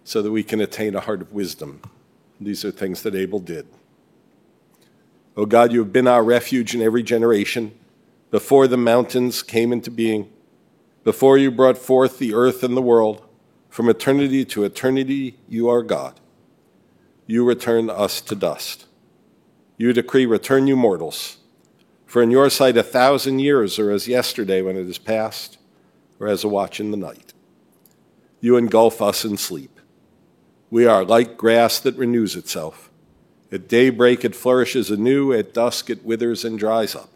so that we can attain a heart of wisdom. These are things that Abel did. O God, you have been our refuge in every generation. Before the mountains came into being, before you brought forth the earth and the world, from eternity to eternity, you are God. You return us to dust. You decree, return you mortals. For in your sight 1,000 years are as yesterday when it is past, or as a watch in the night. You engulf us in sleep. We are like grass that renews itself. At daybreak it flourishes anew, at dusk it withers and dries up.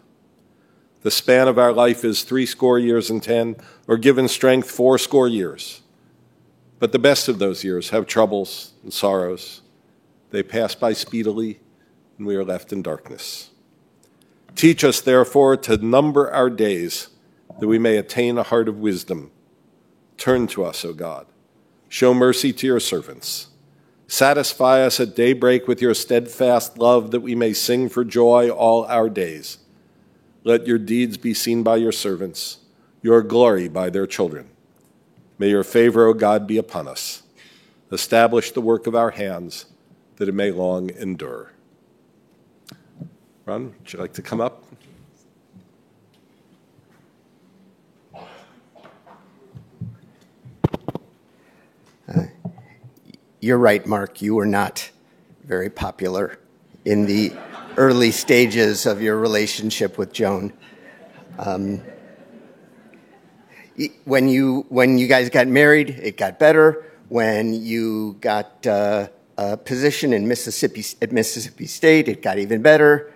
The span of our life is 80 years and 10, or given strength 80 years. But the best of those years have troubles and sorrows. They pass by speedily, and we are left in darkness. Teach us, therefore, to number our days, that we may attain a heart of wisdom. Turn to us, O God. Show mercy to your servants. Satisfy us at daybreak with your steadfast love, that we may sing for joy all our days. Let your deeds be seen by your servants, your glory by their children. May your favor, O God, be upon us. Establish the work of our hands, that it may long endure. Ron, would you like to come up? You're right, Mark. You were not very popular in the early stages of your relationship with Joan. When you guys got married, it got better. When you got a position in Mississippi State, it got even better.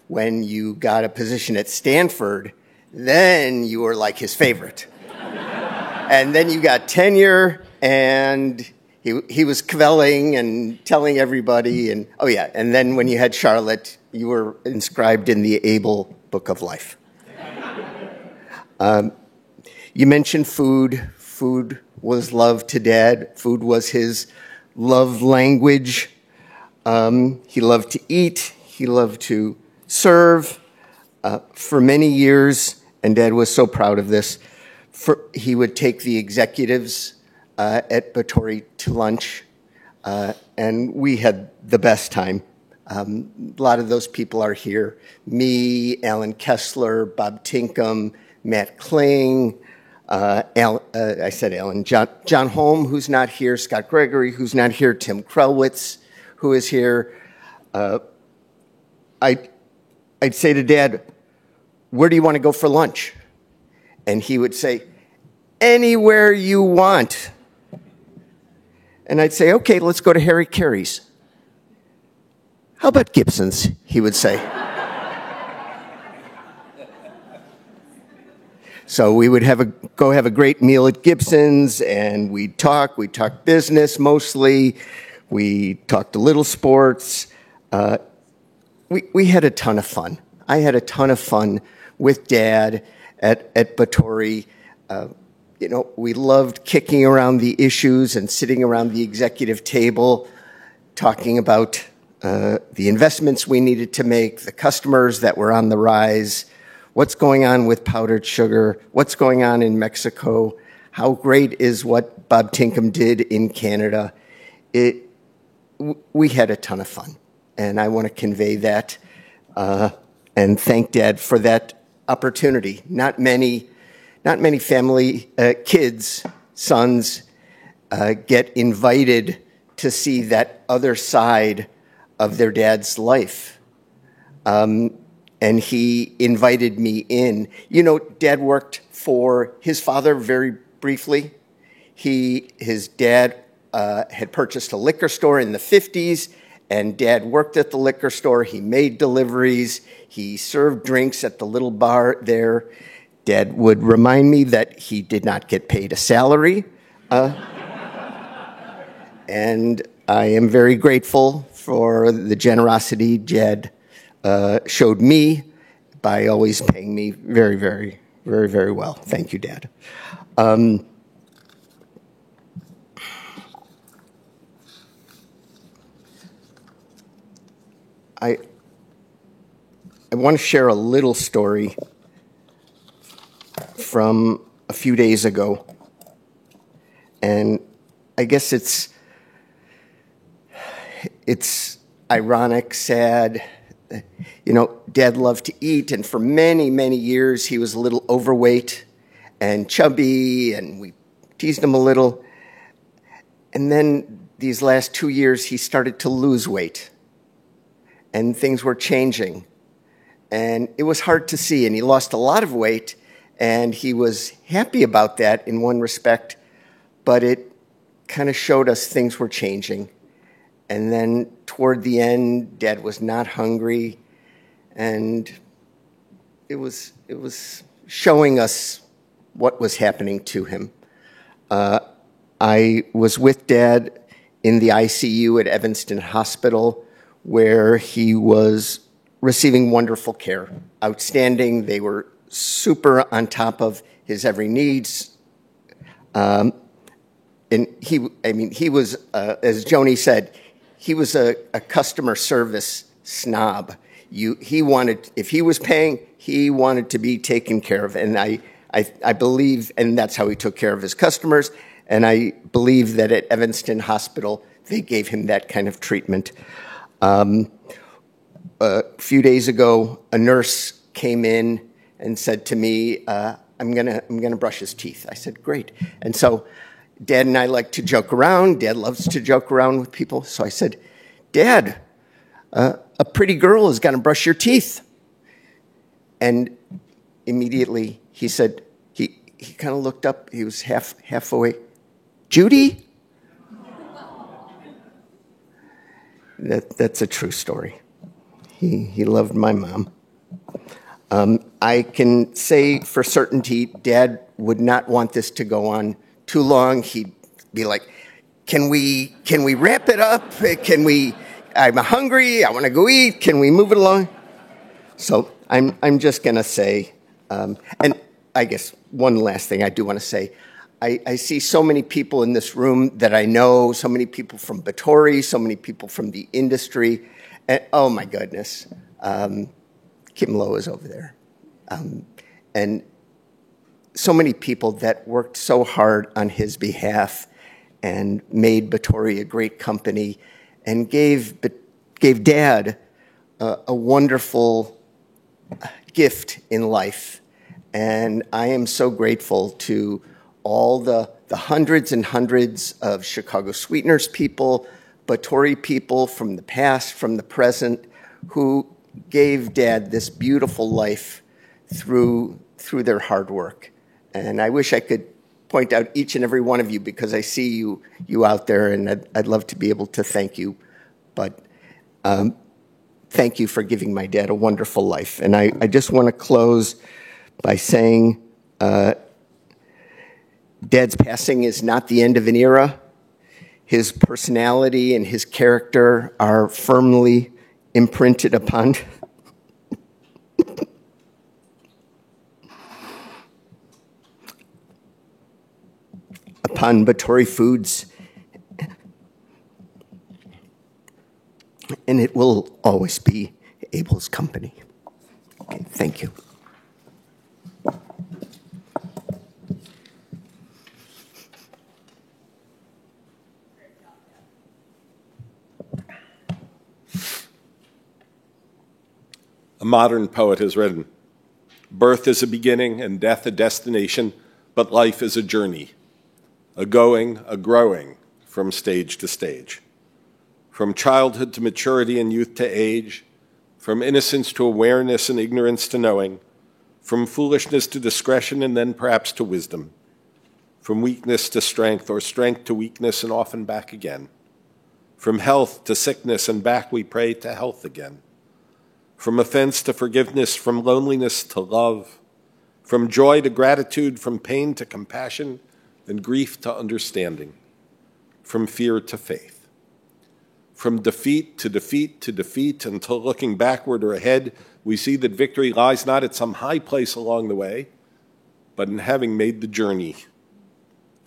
When you got a position at Stanford, then you were like his favorite. And then you got tenure, and he was cavelling and telling everybody. And oh yeah, and then when you had Charlotte, you were inscribed in the Abel Book of Life. You mentioned food. Food was love to Dad. Food was his love language. He loved to eat. He loved to serve. For many years, and Dad was so proud of this, he would take the executives at Batory to lunch, and we had the best time. A lot of those people are here. Me, Alan Kessler, Bob Tinkham, Matt Kling, I said Alan, John Holm, who's not here, Scott Gregory, who's not here, Tim Krelwitz, who is here. I'd say to Dad, where do you want to go for lunch? And he would say, anywhere you want. And I'd say, okay, let's go to Harry Carey's. How about Gibson's, he would say. So we would go have a great meal at Gibson's, and we'd talk business mostly. We talked a little sports. We had a ton of fun. I had a ton of fun with Dad at Batory. We loved kicking around the issues and sitting around the executive table, talking about the investments we needed to make, the customers that were on the rise, what's going on with powdered sugar, what's going on in Mexico, how great is what Bob Tinkham did in Canada. We had a ton of fun, and I want to convey that and thank Dad for that opportunity. Not many family kids, sons, get invited to see that other side of their dad's life. And he invited me in. Dad worked for his father very briefly. His dad had purchased a liquor store in the 50s, and Dad worked at the liquor store. He made deliveries. He served drinks at the little bar there. Dad would remind me that he did not get paid a salary. And I am very grateful for the generosity Dad showed me by always paying me very, very, very, very well. Thank you, Dad. I want to share a little story from a few days ago. And I guess it's ironic, sad. Dad loved to eat, and for many, many years he was a little overweight and chubby, and we teased him a little. And then these last 2 years he started to lose weight, and things were changing. And it was hard to see, and he lost a lot of weight, and he was happy about that in one respect, but it kind of showed us things were changing. And then toward the end, Dad was not hungry, and it was showing us what was happening to him. I was with Dad in the ICU at Evanston Hospital, where he was receiving wonderful care, outstanding. They were super on top of his every needs. And he was, as Joni said, he was a customer service snob. He wanted, if he was paying, he wanted to be taken care of. And I believe, and that's how he took care of his customers. And I believe that at Evanston Hospital, they gave him that kind of treatment. A few days ago, a nurse came in and said to me, I'm gonna brush his teeth. I said, great. And so Dad and I like to joke around. Dad loves to joke around with people. So I said, Dad, a pretty girl is gonna brush your teeth. And immediately he said, he kind of looked up, he was half awake. Judy? That's a true story. He loved my mom. I can say for certainty, Dad would not want this to go on too long. He'd be like, can we wrap it up? I'm hungry, I want to go eat, can we move it along? So I'm just going to say, and I guess one last thing I do want to say, I see so many people in this room that I know, so many people from Batory, so many people from the industry, and oh my goodness, Kim Lowe is over there. And so many people that worked so hard on his behalf and made Batory a great company and gave Dad a wonderful gift in life. And I am so grateful to all the hundreds and hundreds of Chicago Sweeteners people, Batory people from the past, from the present, who gave Dad this beautiful life through their hard work. And I wish I could point out each and every one of you because I see you out there, and I'd love to be able to thank you. But thank you for giving my dad a wonderful life. And I just want to close by saying Dad's passing is not the end of an era. His personality and his character are firmly imprinted upon Batory Foods, and it will always be Abel's company. Okay, thank you. A modern poet has written, "Birth is a beginning and death a destination, but life is a journey, a going, a growing from stage to stage. From childhood to maturity and youth to age, from innocence to awareness and ignorance to knowing, from foolishness to discretion and then perhaps to wisdom, from weakness to strength or strength to weakness and often back again, from health to sickness and back we pray to health again. From offense to forgiveness, from loneliness to love, from joy to gratitude, from pain to compassion, and grief to understanding, from fear to faith. From defeat to defeat to defeat, until looking backward or ahead, we see that victory lies not at some high place along the way, but in having made the journey,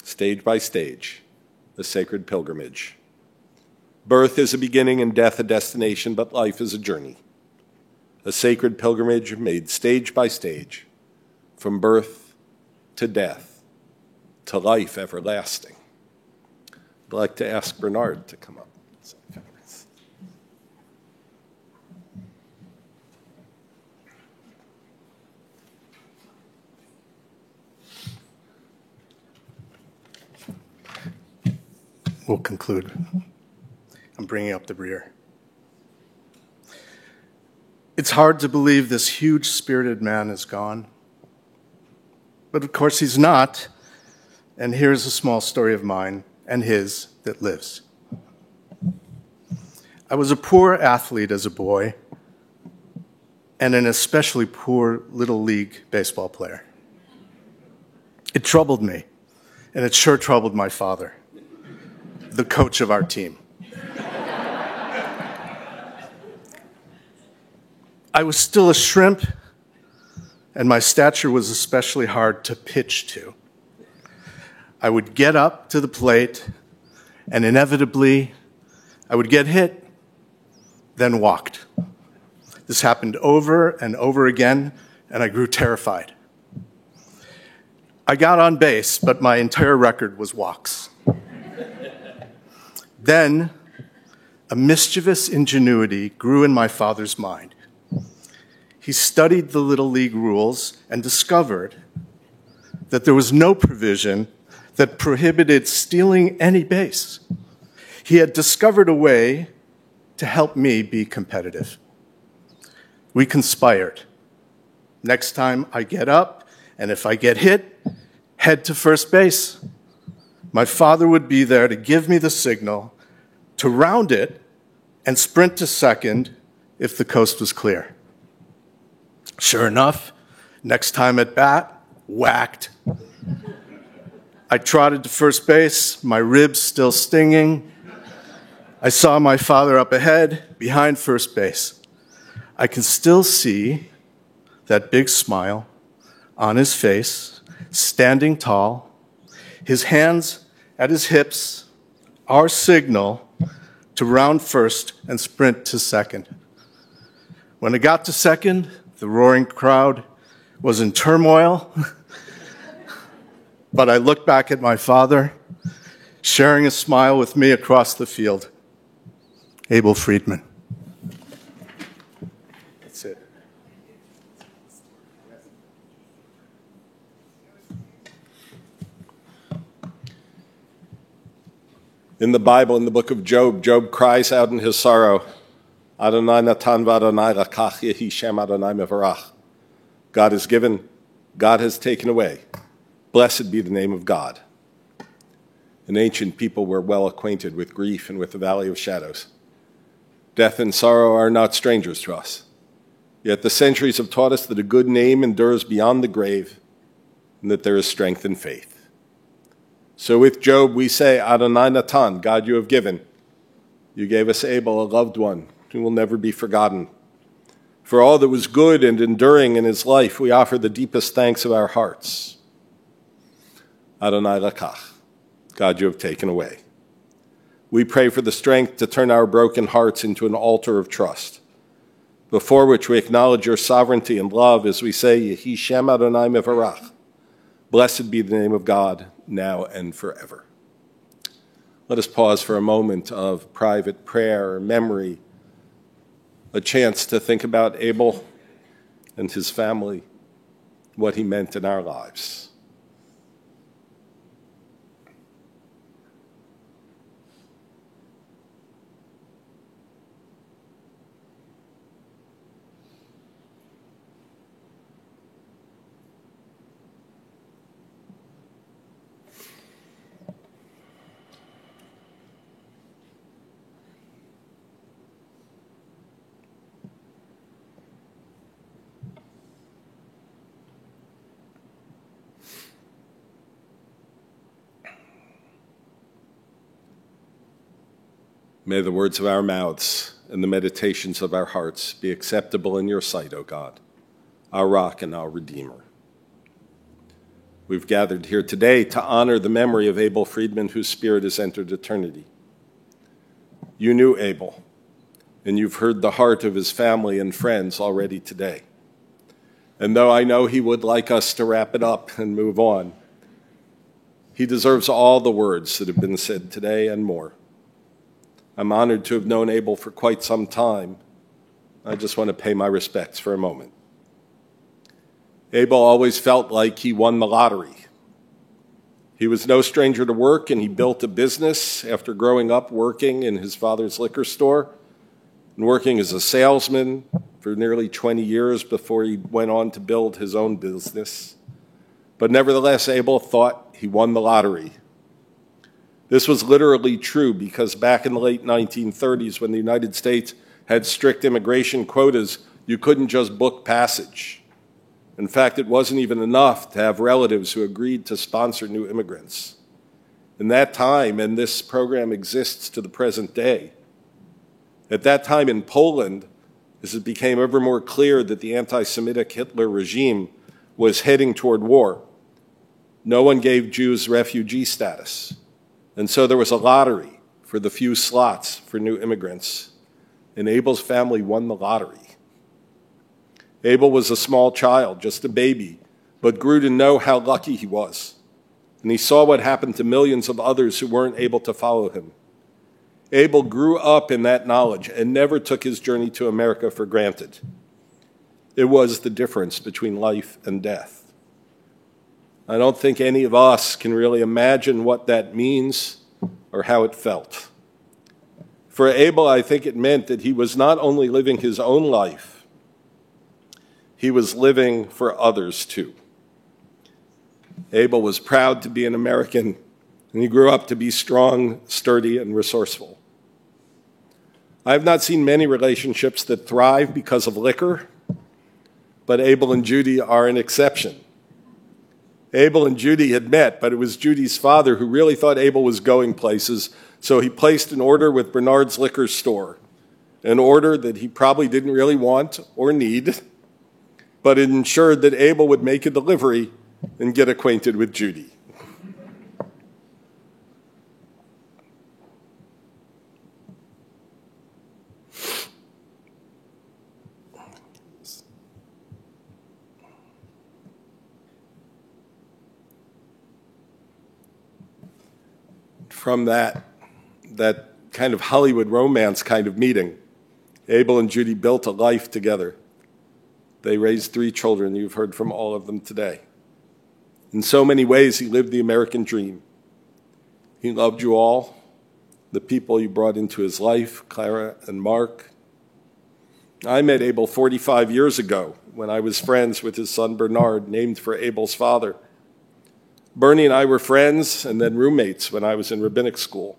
stage by stage, the sacred pilgrimage. Birth is a beginning and death a destination, but life is a journey. A sacred pilgrimage made stage by stage, from birth to death to life everlasting. I'd like to ask Bernard to come up. We'll conclude. I'm bringing up the rear. It's hard to believe this huge spirited man is gone. But of course he's not. And here's a small story of mine and his that lives. I was a poor athlete as a boy and an especially poor little league baseball player. It troubled me, and it sure troubled my father, the coach of our team. I was still a shrimp, and my stature was especially hard to pitch to. I would get up to the plate, and inevitably, I would get hit, then walked. This happened over and over again, and I grew terrified. I got on base, but my entire record was walks. Then, a mischievous ingenuity grew in my father's mind. He studied the Little League rules and discovered that there was no provision that prohibited stealing any base. He had discovered a way to help me be competitive. We conspired. Next time I get up, and if I get hit, head to first base. My father would be there to give me the signal to round it and sprint to second if the coast was clear. Sure enough, next time at bat, whacked. I trotted to first base, my ribs still stinging. I saw my father up ahead, behind first base. I can still see that big smile on his face, standing tall, his hands at his hips, our signal to round first and sprint to second. When I got to second, the roaring crowd was in turmoil, but I looked back at my father, sharing a smile with me across the field. Abel Friedman. That's it. In the Bible, in the book of Job, Job cries out in his sorrow, Adonai natan v'Adonai lakach yehi shem Adonai mevarach. God has given, God has taken away. Blessed be the name of God. An ancient people were well acquainted with grief and with the valley of shadows. Death and sorrow are not strangers to us. Yet the centuries have taught us that a good name endures beyond the grave, and that there is strength in faith. So with Job, we say, Adonai Natan, God, you have given. You gave us Abel, a loved one, who will never be forgotten. For all that was good and enduring in his life, we offer the deepest thanks of our hearts. Adonai Lakach, God, you have taken away. We pray for the strength to turn our broken hearts into an altar of trust, before which we acknowledge your sovereignty and love as we say, Yehi Shem Adonai Mevarach. Blessed be the name of God, now and forever. Let us pause for a moment of private prayer or memory, a chance to think about Abel and his family, what he meant in our lives. May the words of our mouths and the meditations of our hearts be acceptable in your sight, O God, our rock and our Redeemer. We've gathered here today to honor the memory of Abel Friedman, whose spirit has entered eternity. You knew Abel, and you've heard the heart of his family and friends already today. And though I know he would like us to wrap it up and move on, he deserves all the words that have been said today and more. I'm honored to have known Abel for quite some time. I just want to pay my respects for a moment. Abel always felt like he won the lottery. He was no stranger to work, and he built a business after growing up working in his father's liquor store and working as a salesman for nearly 20 years before he went on to build his own business. But nevertheless, Abel thought he won the lottery. This was literally true because back in the late 1930s, when the United States had strict immigration quotas, you couldn't just book passage. In fact, it wasn't even enough to have relatives who agreed to sponsor new immigrants. In that time, and this program exists to the present day, at that time in Poland, as it became ever more clear that the anti-Semitic Hitler regime was heading toward war, no one gave Jews refugee status. And so there was a lottery for the few slots for new immigrants, and Abel's family won the lottery. Abel was a small child, just a baby, but grew to know how lucky he was. And he saw what happened to millions of others who weren't able to follow him. Abel grew up in that knowledge and never took his journey to America for granted. It was the difference between life and death. I don't think any of us can really imagine what that means or how it felt. For Abel, I think it meant that he was not only living his own life, he was living for others too. Abel was proud to be an American, and he grew up to be strong, sturdy, and resourceful. I have not seen many relationships that thrive because of liquor, but Abel and Judy are an exception. Abel and Judy had met, but it was Judy's father who really thought Abel was going places, so he placed an order with Bernard's liquor store, an order that he probably didn't really want or need, but it ensured that Abel would make a delivery and get acquainted with Judy. From that kind of Hollywood romance kind of meeting, Abel and Judy built a life together. They raised 3 children. You've heard from all of them today. In so many ways, he lived the American dream. He loved you all, the people you brought into his life, Clara and Mark. I met Abel 45 years ago when I was friends with his son Bernard, named for Abel's father. Bernie and I were friends and then roommates when I was in rabbinic school.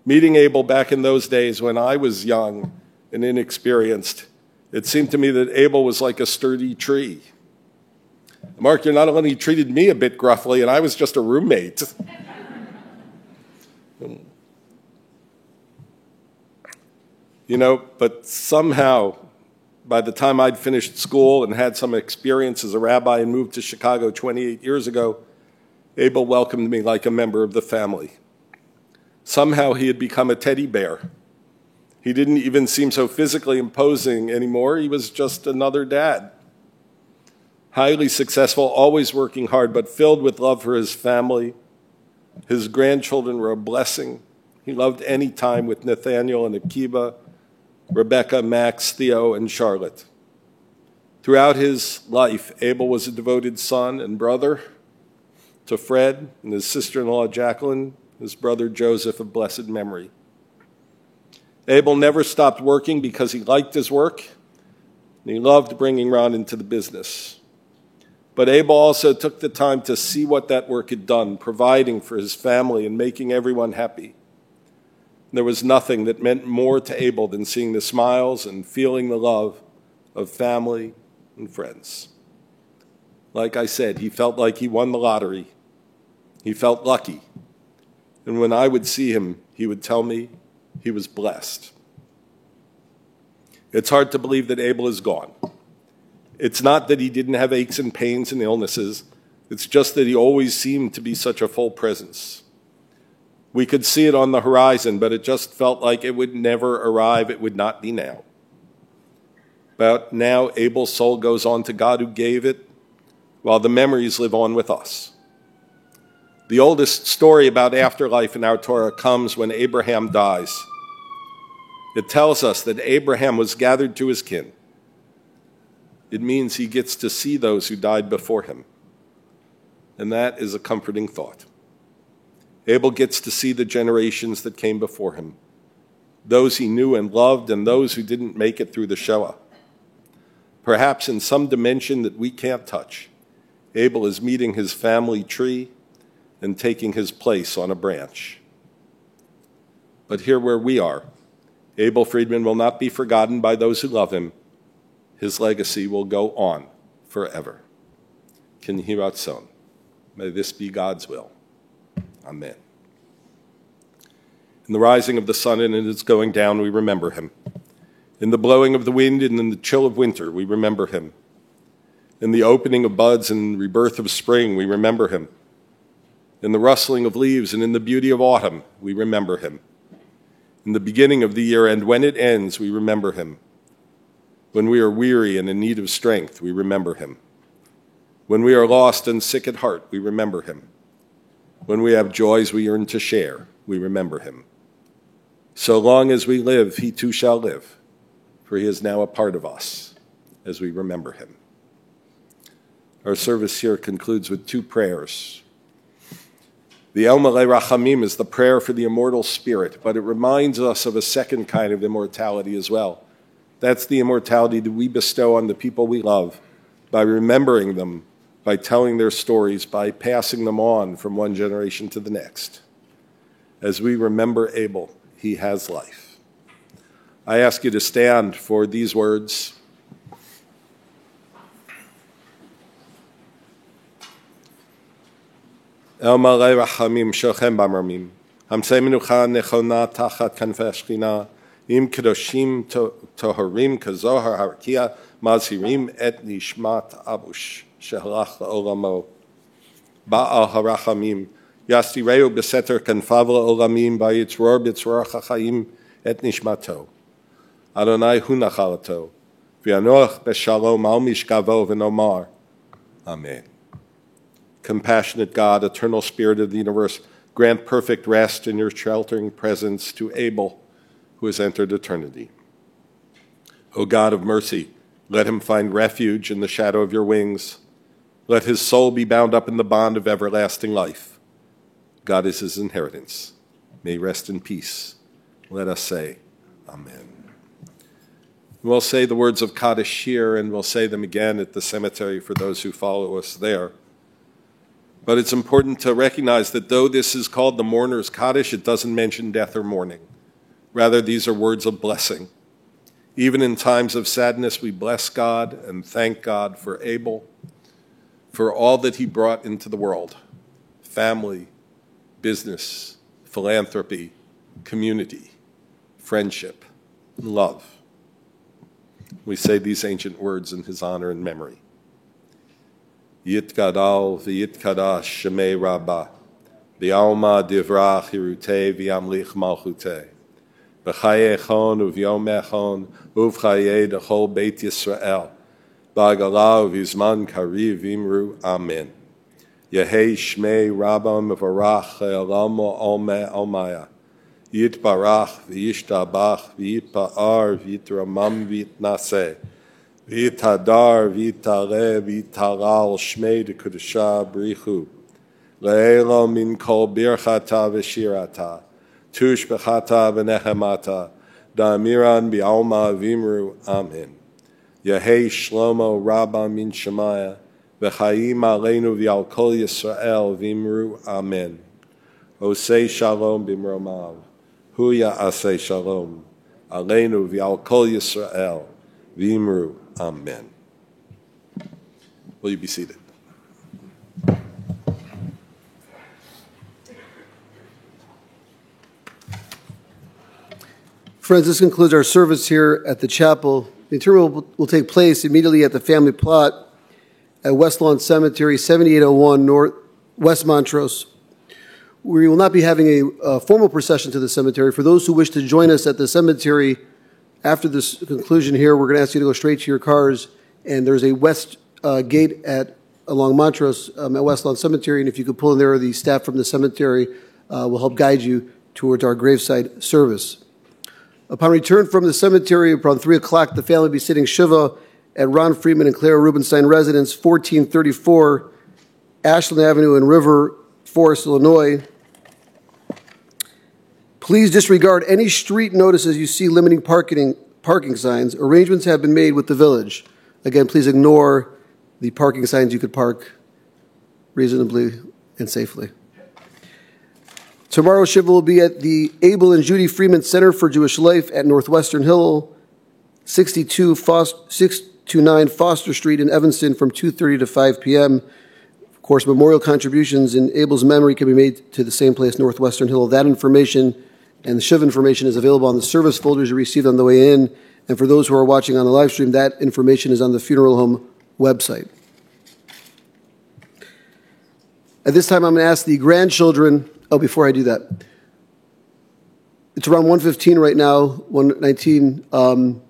Meeting Abel back in those days when I was young and inexperienced, it seemed to me that Abel was like a sturdy tree. Mark, you not only treated me a bit gruffly, and I was just a roommate. But somehow, by the time I'd finished school and had some experience as a rabbi and moved to Chicago 28 years ago, Abel welcomed me like a member of the family. Somehow he had become a teddy bear. He didn't even seem so physically imposing anymore. He was just another dad. Highly successful, always working hard, but filled with love for his family. His grandchildren were a blessing. He loved any time with Nathaniel and Akiba, Rebecca, Max, Theo, and Charlotte. Throughout his life, Abel was a devoted son and brother to Fred and his sister-in-law Jacqueline, his brother Joseph of blessed memory. Abel never stopped working because he liked his work, and he loved bringing Ron into the business. But Abel also took the time to see what that work had done, providing for his family and making everyone happy. There was nothing that meant more to Abel than seeing the smiles and feeling the love of family and friends. Like I said, he felt like he won the lottery. He felt lucky. And when I would see him, he would tell me he was blessed. It's hard to believe that Abel is gone. It's not that he didn't have aches and pains and illnesses. It's just that he always seemed to be such a full presence. We could see it on the horizon, but it just felt like it would never arrive. It would not be now. But now Abel's soul goes on to God who gave it, while the memories live on with us. The oldest story about afterlife in our Torah comes when Abraham dies. It tells us that Abraham was gathered to his kin. It means he gets to see those who died before him. And that is a comforting thought. Abel gets to see the generations that came before him, those he knew and loved and those who didn't make it through the Shoah. Perhaps in some dimension that we can't touch, Abel is meeting his family tree and taking his place on a branch. But here where we are, Abel Friedman will not be forgotten by those who love him. His legacy will go on forever. Ken Yeh Ratzon. May this be God's will. Amen. In the rising of the sun and in its going down, we remember him. In the blowing of the wind and in the chill of winter, we remember him. In the opening of buds and rebirth of spring, we remember him. In the rustling of leaves and in the beauty of autumn, we remember him. In the beginning of the year and when it ends, we remember him. When we are weary and in need of strength, we remember him. When we are lost and sick at heart, we remember him. When we have joys we yearn to share, we remember him. So long as we live, he too shall live, for he is now a part of us as we remember him. Our service here concludes with two prayers. The El Malei Rachamim is the prayer for the immortal spirit, but it reminds us of a second kind of immortality as well. That's the immortality that we bestow on the people we love by remembering them, by telling their stories, by passing them on from one generation to the next. As we remember Abel, he has life. I ask you to stand for these words. El Malei Rachamim Shochem Bamramim Hamsei Menucha Nechona Tachat Kanfei Shechina Im Kedoshim Toharim Kazohar Harakia Mazhirim Et Nishmat Abush Shehalach La'olamo Ba'al Harachamim Yastireu Beseter Kanfav La'olamim Bayitzror Bitzror Chachayim Et Nishmato Adonai Hu Nachalato V'yanoach Beshalom Al Mishkavo V'nomar Amen. Compassionate God, eternal Spirit of the universe, grant perfect rest in your sheltering presence to Abel, who has entered eternity. O God of mercy, let him find refuge in the shadow of your wings. Let his soul be bound up in the bond of everlasting life. God is his inheritance. May he rest in peace. Let us say, Amen. We'll say the words of Kaddish here, and we'll say them again at the cemetery for those who follow us there. But it's important to recognize that though this is called the mourner's Kaddish, it doesn't mention death or mourning. Rather, these are words of blessing. Even in times of sadness, we bless God and thank God for Abel, for all that he brought into the world: family, business, philanthropy, community, friendship, and love. We say these ancient words in his honor and memory. Yitgadal v'yitkadash shemei rabbah, v'yalma divrach hirutei v'yamlich malchutei, b'chaye echon u'vyom echon u'v'chaye d'chol beit Yisrael, b'agala u'vizman kariv imru amen. Yehei shmei rabbah mevarach le'olamo olmeh olmaya, Yitbarach v'yishtabach v'yitpa'ar v'yitramam v'yitnaseh, v'yitadar v'yitare v'yitaral shmei d'kudusha b'richu, le'elo min kol birchata v'shirata, tush b'chata v'nehemata, da'amiran b'alma v'imru amen. Yehei shlomo rabba min shemaya, v'chayim aleinu v'yal kol Yisrael v'imru amen. Osei shalom b'mromav. Huya asay shalom, aleinu v'al kol Yisrael, v'imru amen. Will you be seated? Friends, this concludes our service here at the chapel. The interment will take place immediately at the family plot at West Lawn Cemetery, 7801 North West Montrose. We will not be having a formal procession to the cemetery. For those who wish to join us at the cemetery after this conclusion here, we're going to ask you to go straight to your cars, and there's a west gate along Montrose at West Lawn Cemetery, and if you could pull in there, the staff from the cemetery will help guide you towards our graveside service. Upon return from the cemetery, around 3 o'clock, the family will be sitting Shiva at Ron Friedman and Clara Rubenstein residence, 1434 Ashland Avenue in River Forest, Illinois. Please disregard any street notices you see limiting parking signs. Arrangements have been made with the village. Again, please ignore the parking signs. You could park reasonably and safely. Tomorrow, Shiva will be at the Abel and Judy Freeman Center for Jewish Life at Northwestern Hill, 629 Foster Street in Evanston from 2:30 to 5 p.m. Of course, memorial contributions in Abel's memory can be made to the same place, Northwestern Hill. That information and the Shiva information is available on the service folders you received on the way in. And for those who are watching on the live stream, that information is on the funeral home website. At this time, I'm going to ask the grandchildren. Oh, before I do that, it's around 1:15 right now, 1:19.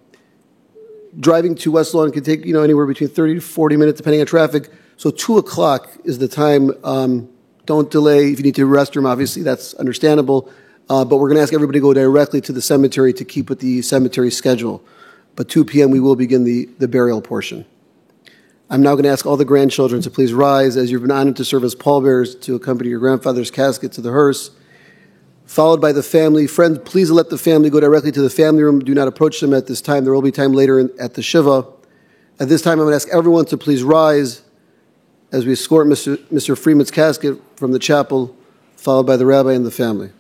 Driving to West Lawn can take anywhere between 30 to 40 minutes, depending on traffic. So 2 o'clock is the time. Don't delay. If you need to restroom, obviously that's understandable. But we're going to ask everybody to go directly to the cemetery to keep with the cemetery schedule. But 2 p.m. we will begin the burial portion. I'm now going to ask all the grandchildren to please rise as you've been honored to serve as pallbearers to accompany your grandfather's casket to the hearse, followed by the family. Friends, please let the family go directly to the family room. Do not approach them at this time. There will be time later at the Shiva. At this time, I'm going to ask everyone to please rise as we escort Mr. Freeman's casket from the chapel, followed by the rabbi and the family.